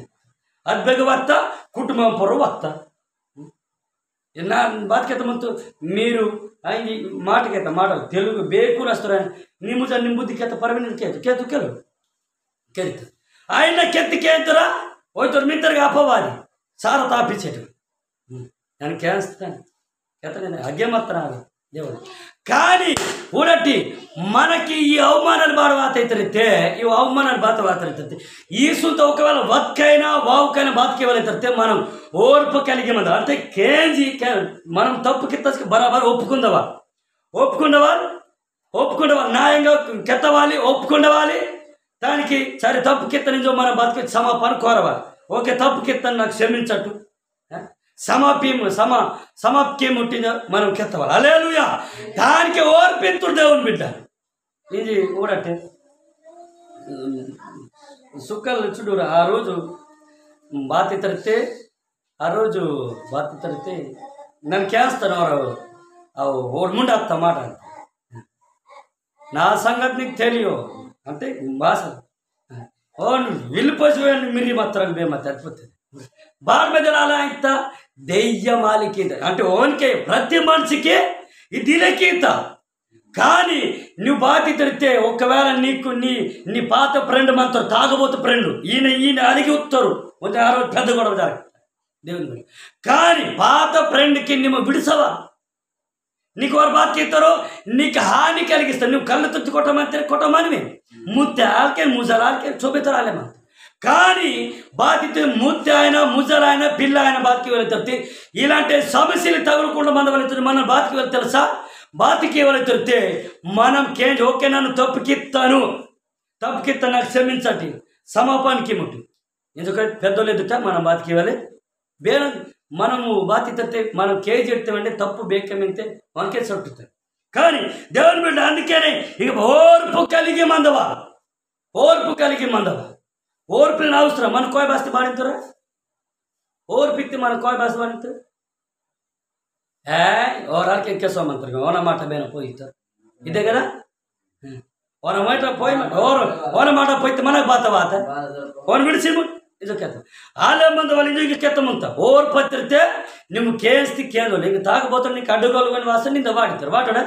అది బెగవత్త కుటుంబం పొర వత్త నా బాధకెత్త ముందు మీరు ఆయన మాటకెత్త మాటలు తెలుగు బేకు రాస్తారు. ನಿಮ್ಮ ಬುದ್ಧಿಕೆತ್ತ ಪರವಿನ ಕೇತು ಕೆರಿತು ఆయన కెత్తికేతురా పోయితారు మింతరుగా అప్పవాలి సారా తాపించేటు నేను కేస్తాను కెత్తనే అగ్గేమత్తనాడు దేవుడు. కానీ ఊడట్టి మనకి ఈ అవమానాలు బాధవాతైతే ఈ అవమానాలు బాధవాతైతే ఈ సుంత ఒకవేళ బతుకైనా వావుకైనా బాతుకేవాలైతే మనం ఓర్పు కలిగి మంది అంటే కేజీ మనం తప్పు కిత్త బరాబర్ ఒప్పుకుండవా న్యాయంగా కెత్తవాలి, ఒప్పుకుండవాలి. దానికి సరే తప్పు కిత్త నుంచో మనం బతికి సమాపణ కోరవాలి. ఓకే తప్పు కిత్తని నాకు క్షమించట్టు సమాప్తి ముట్టిన మనం కెత్తవాలి. హల్లెలూయా. దానికి ఓర్పెత్తుడు దేవుని బిడ్డ. ఇది ఊడట్టే సుక్కలు చూడు ఆ రోజు బాతి తరితే నన్ను కేస్తాను ఓడి ముండేస్తా మాట నా సంగతి నీకు తెలియదు అంటే భాష ఓ వెళ్ళిపోయి మిరి మాత్రం మేము తగ్గిపోతుంది బార్ మీద అలా ఇంత దెయ్యమాలికి అంటే ఓన్కే ప్రతి మనిషికి ఇది ఇలకీత. కానీ నువ్వు బాధ్యత తిరిగితే ఒకవేళ నీకు నీ పాత ఫ్రెండ్ మనతో తాగబోతు ఫ్రెండ్ ఈయన అడిగి వస్తారు కొంచెం ఆ రోజు పెద్ద గొడవ జరగదు దేవుని. కానీ పాత ఫ్రెండ్కి నువ్వు విడిసవా నీకు వారు బాధ్యతరో నీకు హాని కలిగిస్తారు. నువ్వు కళ్ళు తొత్తి కొట్టమని ముత్తే ఆల్కే ముజలాల్కే చూపితరాలేమా. కానీ బాధ్యత ముత్తే ఆయన ముజలైన పిల్ల ఆయన బాతికి వెళ్తే ఇలాంటి సమస్యలు తగులకుండా మనం బాతికి వెళ్తే తెలుసా? బాతికి వెళ్తే మనం ఓకే నన్ను తప్పుకిత్తాను నాకు క్షమించండి సమాపానికి ముట్టి. ఎందుకంటే పెద్దలు ఎదుట మనం బాతికి వెళ్ళి ಬೇರೆ మనము బాధ్యత మనం కేజీ ఎడతామంటే తప్పు బేకమింతే మనకే సొట్టుతాయి. కానీ దేవుని బిడ్డ అందుకనే ఇక ఓర్పు కలిగి మందవా ఓర్పుని అవసరం. మన కోయ బాస్తి బాడింతురా ఓర్పిత్తి మన కోయ బాస్తి బాడింతారు ఓరాలకి ఎక్కేసామంటారు ఓన మాట బేన పోయిస్తారు ఇదే కదా. ఓన మాట ఓన మాట పోయితే మనకు బాత ఓన విడిచి ಇದು ಕೆತ್ತ ಆಲೆ ಮಂದ వాళ్ళు ఇంటికి ಕೆತ್ತమంత ఓర్పత్రితే నువ్వు కేస్తి కేంద్రం నీకు తాగబోతాడు నీకు అడ్డుగోలుకొని వాసన నింద వాడతాడా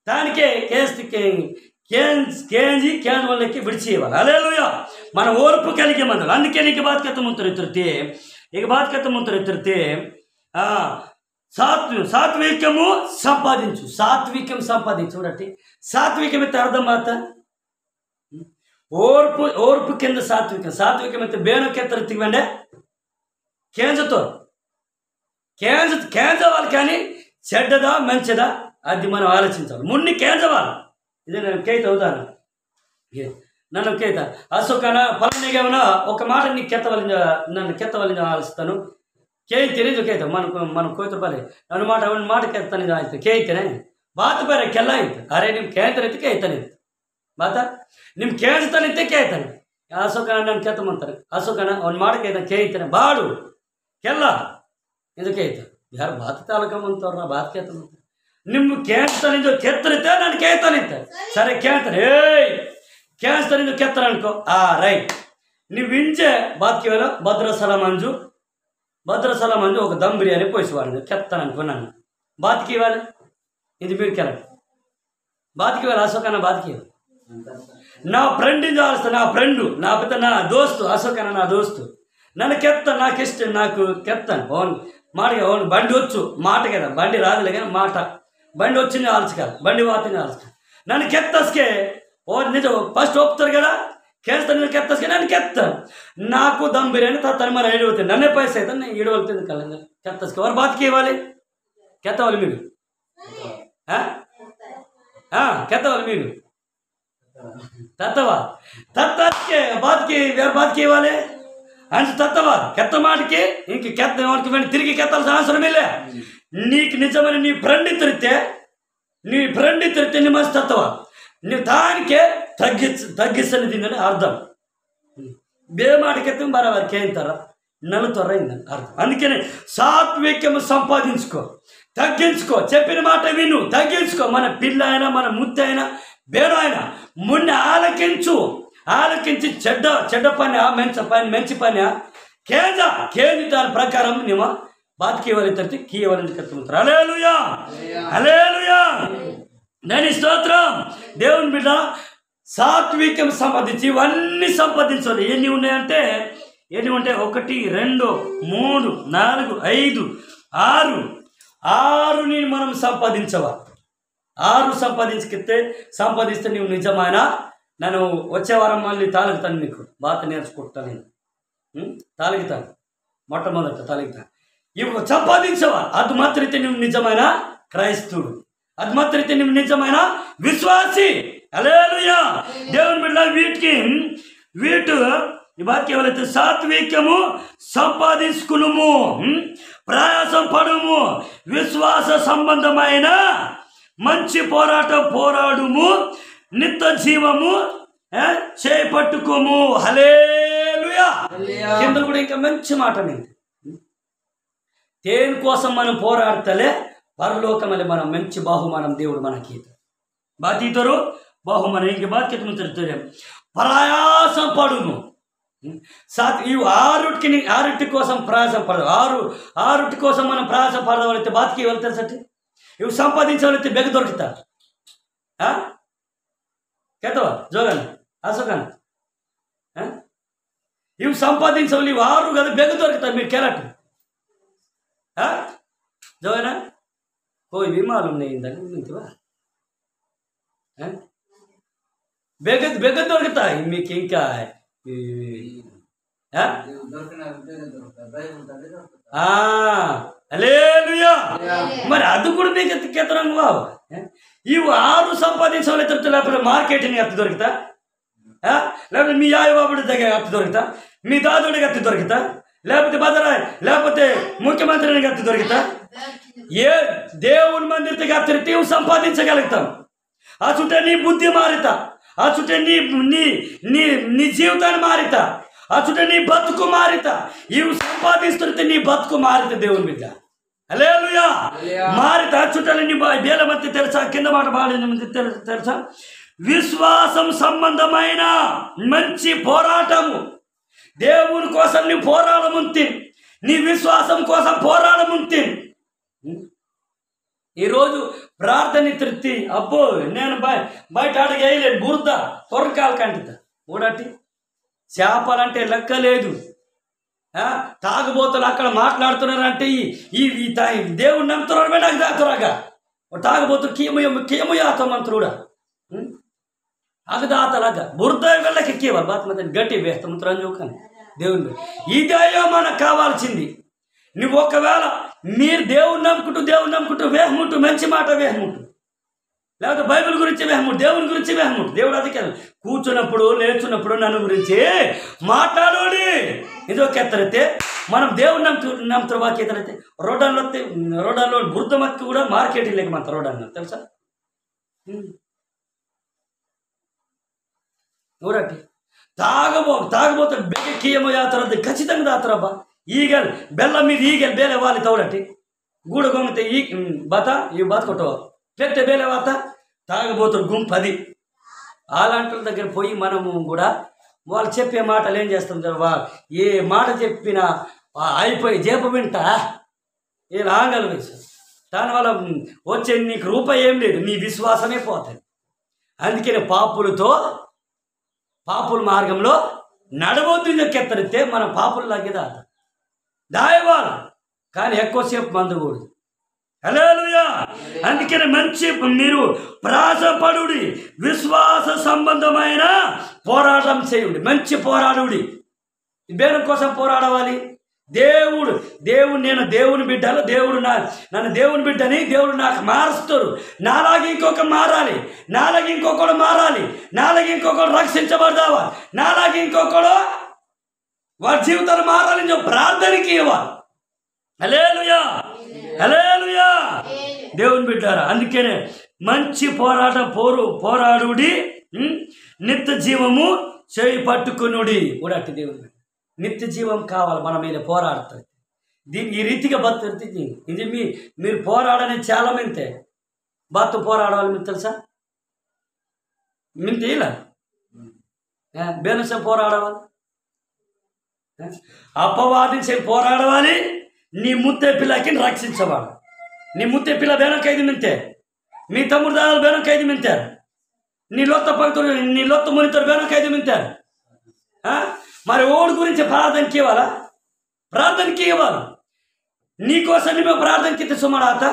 దానికే కేస్తి కేంజి కేంద్రంలోకి విడిచి ఇవ్వాలి. హల్లెలూయా. మన ఓర్పు కలిగే మందలు అందుకే నీకు బాధ్యత ముంతరెత్తితే సాత్వికము సాత్వికం సంపాదించు చూడండి. సాత్వికం అయితే అర్థం మాత ఓర్పు కింద సాత్వికం అయితే బేను కెత్తరెత్తివండే కేంజవాలి. కానీ చెడ్డదా మంచిదా అది మనం ఆలోచించాలి. మున్ని కేంజవాలి. ఇదే నేను కేత అవుతాను నన్ను కేత అశోకన పలానిగా ఒక మాట నీకు నన్ను కెత్తవలని ఆలోచిస్తాను కేయి తెలియదు కేత మనం కోత పలే నన్ను మాట కేతాను ಆಯ್ತು ಕೇಯ್ತೇನೆ ಬಾತ್ ಬೇರೆ ಕೆಲ್ಲ ಆಯ್ತು ಅರೆ ನಿಮ್ಮ ಕೇಂದ್ರಕ್ಕೆ ಕೇಯ್ತಾನೆ ಬಾತ ನಿಮ್ಮ ಕೇಳ್ತಾನಿಂತೆ ಕೇಳ್ತಾನೆ ಅಶೋಕನ ನಾನು ಕೇಳ್ತಂತಾರೆ ಅಶೋಕನ ಅವ್ನು ಮಾಡಿ ಕೇಳ್ತಾನೆ ಬಾಡು ಕೆಲ್ಲ ಇದು ಕೇಳ್ತಾನೆ ಯಾರು ಬಾತ ತಾಲೂಕಂತವ್ರ ಬಾತ್ ಕೇಳ್ತಾನೆ ನಿಮ್ಮ ಕೇಳ್ತಾನಿಂದು ಕೆತ್ತರಿತೆ ನಾನು ಕೇಳ್ತಾನಿಂತೆ ಸರಿ ಕೇಳ್ತಾನೆ ಏಯ್ ಕೇಳ್ತಾನಿಂದು ಕೆತ್ತನ ಅನ್ಕೋ రైట్ నువ్వు ఇంచే బాత్కి భద్రసల మంజు ఒక దమ్ బిర్యానీ పోసేవాడు చెప్తాను అనుకున్నాను బాత్కి ఇవ్వాలి ఇది మీరు కెళ్ళండి బాత్కి ఇవ్వాలి అశోకన్న బాత్కి నా ఫ్రెండ్ నా ఫ్రెండు నా పెద్ద నా దోస్తు అశోకన్న నా దోస్తు నన్ను కెత్తాను నాకు ఇష్టం నాకు కెత్తాను ఓన్ మాటగా ఓన్ బండి వచ్చు మాట కదా బండి రాదులే కానీ మాట బండి వచ్చింది ఆల్చుకాలి బండి వాతిని ఆల్చుకాలి నన్ను కెత్తస్కే ఓ నిజం ఫస్ట్ ఒప్పుతారు కదా ಕೇಳ್ತಾನೆ ಕೆತ್ತಸ್ಗೆ ನಾನು ಕೆತ್ತ ನಾಲ್ಕು ದಮ್ ಬಿರಿಯಾನಿ ತರ್ತಾನೆ మరి 7 అవుతుంది నన్నే పైసా అయితే నేను 7 అవుతుంది కలంగా ಕೆತ್ತస్ಗೆ ఎవరు బాత్కి ఇవ్వాలి కెత్తవాలి మీరు కెత్తవాలి మీరు తత్తవా తత్తస్కే బాత్కి ఎవరు బాత్కి ఇవ్వాలి అని తత్తవా కెత్త మాటకి ఇంక కెత్త వాడికి వెళ్ళి తిరిగి కెత్తాల్సిన అవసరం ఇల్లే నీకు నిజమైన నీ ఫ్రెండ్ తిరిగితే నీ మంచి తత్తవా నువ్వు దానికే తగ్గిస్తని తిందని అర్థం బేమాటకెత్తం బరాబర్ కేంతారా నలుతొరైందని అర్థం అందుకని సాత్విక్యము సంపాదించుకో తగ్గించుకో చెప్పిన మాట విను తగ్గించుకో మన పిల్ల అయినా మన ముద్ద అయినా బేడు అయినా మున్న ఆలకించి చెడ్డ పని మంచి పని కేంద్ర దాని ప్రకారం నీవు బాత్కి ఇవ్వాలి తరిచి కీ ఇవ్వాలని కట్టుకుంటారు హల్లెలూయా హల్లెలూయా నేను స్తోత్రం దేవుని బిడ్డ సాత్వికం సంపాదించి ఇవన్నీ సంపాదించాలి ఎన్ని ఉన్నాయంటే 1 2 3 4 5 6 నేను మనం సంపాదించవా 6 సంపాదిస్తే నీవు నిజమైన నేను వచ్చే వారం మళ్ళీ తాలుగుతాను నీకు బాత నేర్చుకుంటాను నేను తాలుగుతాను మొట్టమొదట తాలుగుతాను ఇవి సంపాదించవా అది మాత్రమే నువ్వు నిజమైన క్రైస్తవుడు అది మాత్రమే నువ్వు నిజమైన విశ్వాసి హల్లెలూయా దేవుని బిడ్డ వీటి ఈ వాక్యం ఎవరైతే సాత్వికము సంపాదించుకునుము ప్రయాసం పడుము విశ్వాస సంబంధమైన మంచి పోరాడుము నిత్య జీవము చేపట్టుకోము హల్లెలూయా కింద కూడా ఇంకా మంచి మాట నేను దేని కోసం మనం పోరాడతలే పరలోకమని మనం మంచి బాహుమానం దేవుడు మనకి బాధితరు బాహుమానం ఇంక బాధ్యత ముందు ప్రయాసం పడును ఇవి ఆరుటి కోసం ప్రయాసం పడదు ఆరుటి కోసం మనం ప్రయాసం పడవలైతే బాతికి వెళ్తారు సట్టి ఇవి సంపాదించవలైతే బెగ దొరుకుతారు కేతవా జోగాన అశోకాన ఇవి సంపాదించవాలి ఇవి 6 కదా బెగ దొరుకుతారు మీరు కెరట్ జోగానా कोई भी मालूम नहीं इंदा बेगत दొరుకుతా మీకు ఇంకా హల్లెలూయా మరి అది కూడా మీకు ఎత్తుకెత్తరం బాబు ఇవి 6 సంపాదించాలి లేకపోతే మార్కెటింగ్ ఎత్తు దొరుకుతా లేకపోతే మీ యాయబాబుడి దగ్గర ఎత్తు దొరుకుతా మీ దాదుడికి ఎత్తు దొరుకుతా లేకపోతే బదరాయ్ లేకపోతే ముఖ్యమంత్రికి ఎత్తు దొరుకుతా ఏ దేవుని మందిరకి అత్తిరితే సంపాదించగలుగుతాం ఆ చుట్టే నీ బుద్ధి మారితా ఆ చుట్టే నీ జీవితాన్ని మారితా ఆ చుట్టే నీ బతుకు మారితా ఇవి సంపాదిస్తుంటే నీ బతుకు మారితే దేవుని బిడ్డ హల్లెలూయా మారితా చుట్టాలి నీ బేల మధ్య తెలుసా కింద మాట బాడిన మధ్య తెలుసా విశ్వాసం సంబంధమైన మంచి పోరాటము దేవుని కోసం నీ పోరాడముంతి నీ విశ్వాసం కోసం పోరాడముంతి ఈరోజు ప్రార్థన తృప్తి అబ్బో నేను బయట అడిగి వేయలేను బురద కొరకాలు కంటిత ఊడటి చేపలంటే లెక్క లేదు తాగుబోతులు అక్కడ మాట్లాడుతున్నారంటే ఈ దేవుడు నమ్ముతున్నారు నాకు దాతురాగా తాగుబోతులు కీమయాతో మంత్రుడా అగదాతలాగా బురద వెళ్ళకి ఎక్కేవారు బాత్మతి గట్టి వేస్తామంతురాని చూకాని దేవుని ఇదయ్యో మనకు కావాల్సింది నువ్వు ఒకవేళ మీరు దేవుని నమ్ముకుంటూ వేహముట్టు మంచి మాట వేహముట్టు లేకపోతే బైబిల్ గురించి వేహముట్టు దేవుని గురించి వేహముట్టు దేవుడు అది కూర్చున్నప్పుడు లేచున్నప్పుడు నన్ను గురించి మాట్లాడోడి ఇదో కెత్తరైతే మనం దేవుని నమ్ముతున్న వాక్యతలైతే రోడ్లలో బురద మత్తి కూడా మార్కెటింగ్ లేక మన రోడ్డు తెలుసా ఊరటి తాగబోతే బెక్కీయమో యాత్ర ఖచ్చితంగా తాతరబ్బా. ఈగలు బెల్లం మీద ఈగలు బేలే వాలి తౌడటి గూడ గొంగితే ఈ బత కొట్టవ పెట్టే బేలే వాత తాగబోతుడు గుంపది. అలాంటి దగ్గర పోయి మనము కూడా వాళ్ళు చెప్పే మాటలు ఏం చేస్తాం, ఏ మాట చెప్పినా అయిపోయి జేప వింటా ఏ ఆంగలు వేసారు. దానివల్ల వచ్చే నీకు రూపాయి ఏం లేదు, నీ విశ్వాసమే పోతుంది. అందుకని పాపుల మార్గంలో నడవద్దు కెత్తరితే మన పాపుల్లాగే దాయవాలి, కానీ ఎక్కువసేపు మందకూడదు. హల్లెలూయా. అందుకని మంచి మీరు ప్రయాసపడుడి, విశ్వాస సంబంధమైన పోరాటం చేయుడి, మంచి పోరాడుడి. దేని కోసం పోరాడవాలి? దేవుడు నేను దేవుని బిడ్డలు, దేవుడు నన్ను దేవుని బిడ్డని దేవుడు నాకు మారుస్తారు. నాలాగే ఇంకొక మారాలి, నాలాగే ఇంకొకడు మారాలి, నాలాగే ఇంకొకడు రక్షించబడదావా, నాలాగే ఇంకొకడు వారి జీవితాలు మారాలని చెప్పి ప్రార్థనకి ఇవ్వాలి. హల్లెలూయా, హల్లెలూయా. దేవుని బిడ్డారా, అందుకనే మంచి పోరాడుడి, నిత్య జీవము చేయి పట్టుకునుడి కూడా. అట్టి దేవుని బిడ్డ నిత్య జీవం కావాలి, మన మీద పోరాడుతుంది. ఈ రీతిగా బతుకుతుంది. ఇది మీరు పోరాడనే చాలా మింతే పోరాడాలి. మీకు తెలుసా? మింతే ఇలా బేనసం పోరాడవాలి, అపవాదించే పోరాడవాలి. నీ ముత్తే పిల్లకి రక్షించవాడు. నీ ముత్తే పిల్ల బేనకైదు మింతే, మీ తమ్ముడు దాదాపు బేనకైదు మింతారు, నీ లొత్త పక్తుడు నీ లొత్త మునితోడు బేనకైదు మింతారు. మరి ఓడి గురించి ప్రార్థనకి ఇవ్వాలా? ప్రార్థనకి ఇవ్వాలి. నీకోసం మేము ప్రార్థనకి సుమడాత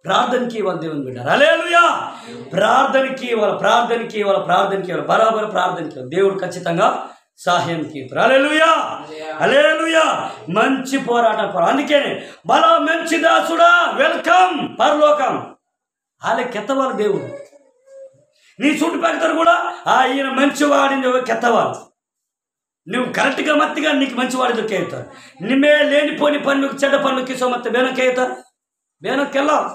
ప్రార్థనకి ఇవ్వాలి. దేవుని బిడ్డ హల్లెలూయా. ప్రార్థనకి ఇవ్వాలి, బరాబర్ ప్రార్థనకి ఇవ్వాలి. దేవుడు ఖచ్చితంగా సహాయంకి. హల్లెలూయా, హల్లెలూయా. మంచి పోరాటం. అందుకనే బల మంచి దాసుడా వెల్కమ్ పరలోకం. వాళ్ళకెత్తవాళ్ళు దేవుడు. నీ చుట్టుపక్కల కూడా ఈయన మంచివాడిని కెత్తవాలి. నువ్వు కరెక్ట్గా మత్తిగా నీకు మంచివాడి దొరికేవుతారు. నిమ్మే లేనిపోని పనులకు చెడ్డ పనులకి సోమత్త బేనకేవుతారు. బేనకెళ్ళావు.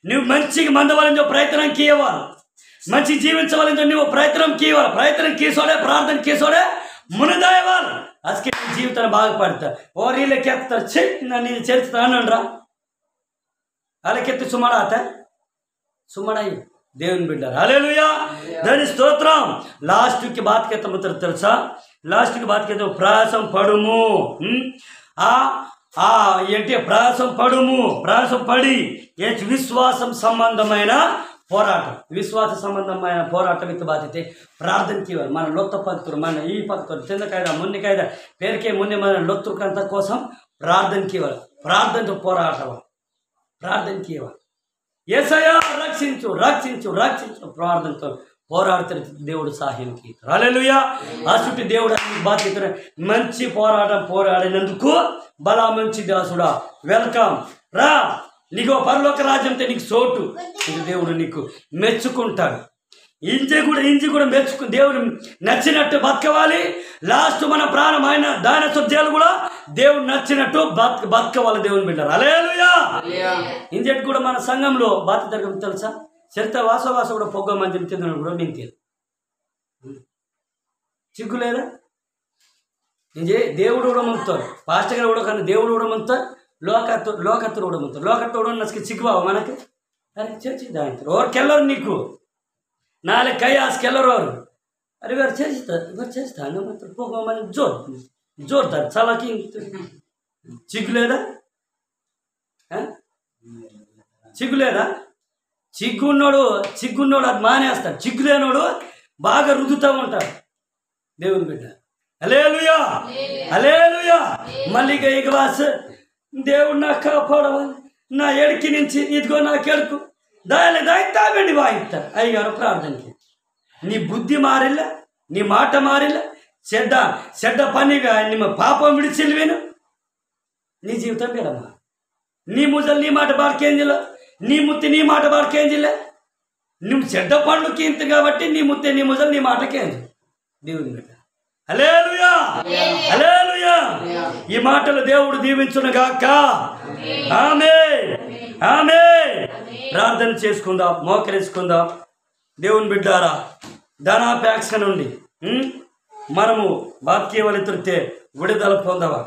నువ్వు మంచిగా మందవాలని చెప్పి ప్రయత్నం కీయవాలి, మంచి జీవించవాలని నువ్వు ప్రయత్నం కీయవాలి. ప్రయత్నం కీసోడే ప్రార్థన కీసోడే మునదాయవాలి. అసలు నీ జీవితాన్ని బాగుపడతారు. ఓ వీళ్ళకెత్తారు, నేను చేస్తాను అనరా వాళ్ళకెత్తి సుమడాయి. దేవుని బిడ్డారు. హల్లెలూయా, దాని స్తోత్రం. లాస్ట్కి బాత్కెత్తముతారు తెలుసా? లాస్ట్కి బాత్కెత్త ప్రయాసం పడుము. ఏంటి ప్రయాసం పడి విశ్వాసం సంబంధమైన పోరాటం ఇత్ బాధ్యత ప్రార్థనకి ఇవ్వాలి. మన లొత్త పక్తులు, మన ఈ పక్తులు తిందకాయద మున్నికాయద పేరుకే మున్ని మన లొత్తుకంత కోసం ప్రార్థనకి ఇవ్వాలి. ప్రార్థనతో ప్రార్థనకి ఇవ్వాలి. యేసయ్యా రక్షించు ప్రార్థనతో పోరాడుతున్న దేవుడు సహాయంకి. హల్లెలూయా. అసుటి దేవుడు బాధ్యత మంచి పోరాడినందుకు బలా మంచి దాసుడా వెల్కమ్ రా. నీకు పరలోక రాజ్యంతో నీకు చోటు. దేవుడు నీకు మెచ్చుకుంటాడు. ఇంజి కూడా మెచ్చుకుని దేవుడు నచ్చినట్టు బతకవాలి. లాస్ట్ మన ప్రాణం ఆయన దాని జైలు కూడా దేవుడు నచ్చినట్టు బతకవాలి. దేవుని బిడ్డారు. హల్లెలూయా. ఇంజటి కూడా మన సంఘంలో బాధ్యత జరగదు తెలుసా? చరిత్ర వాసవాస కూడా పొగ్గ మందిని తిందని కూడా నేను తెలియదు. చిక్కు లేదా? దేవుడు కూడా ముందుతారు, పాస్టర్ గారు కూడా, కానీ దేవుడు కూడా ముందుతారు, లోకత్తుడు కూడా ముందుతారు. లోకత్తుడు నచ్చి చిక్కుబావ మనకి అరే చేసి దాంతో ఎవరికెళ్ళరు నీకు నాಳೆ కయ్యాస్కెళ్ళరు వారు. అరే వారు చేస్తాను పొగ మన జోరుతారు చాలాకి. చిక్కు లేదా? చిగ్గున్నోడు అది మానేస్తాడు. చిగ్గులేనోడు బాగా రుద్దుతూ ఉంటాడు. దేవుని బిడ్డ హల్లెలూయా, హల్లెలూయా. మళ్ళీ ఇక వాసు దేవుడు నాకు కాపాడవాలి, నా ఎడికి నుంచి ఇదిగో నాకు ఎడుకు దాయితాగండి వాయిస్తారు అయ్యారు ప్రార్థనకి. నీ బుద్ధి మారిల్లా, నీ మాట మారిల్లా, చెడ్డ పనిగా ನಿಮ್ಮ పాపం విడిచిల్వేను నీ జీవితం ಬೇಡಮ್ಮ. నీ ముజలు నీ మాట బార్కేంజిಲ್ಲ, నీ ముత్తి నీ మాట బార్కేంజిಲ್ಲ. నువ్వు చెడ్డ పనులకి ఇంత కాబట్టి నీ ముత్తే నీ ముజలు నీ మాటకేంది. దేవుని బిడ్డ హల్లెలూయా, హల్లెలూయా. ఈ మాటలు దేవుడు దీవించునుగాక. ఆమేన్, ఆమేన్. ప్రార్థన చేసుకుందాం, మోకరించుకుందాం. దేవుని బిడ్డారా, ధనాపేక్ష నుండి మనము వాక్యవలితే విడుదల పొందవా.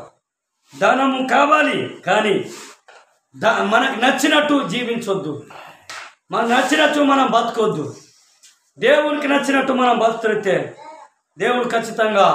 ధనము కావాలి కానీ మనకు నచ్చినట్టు జీవించొద్దు, మనకు నచ్చినట్టు మనం బతకొద్దు. దేవునికి నచ్చినట్టు మనం బతుకుతే దేవుడు ఖచ్చితంగా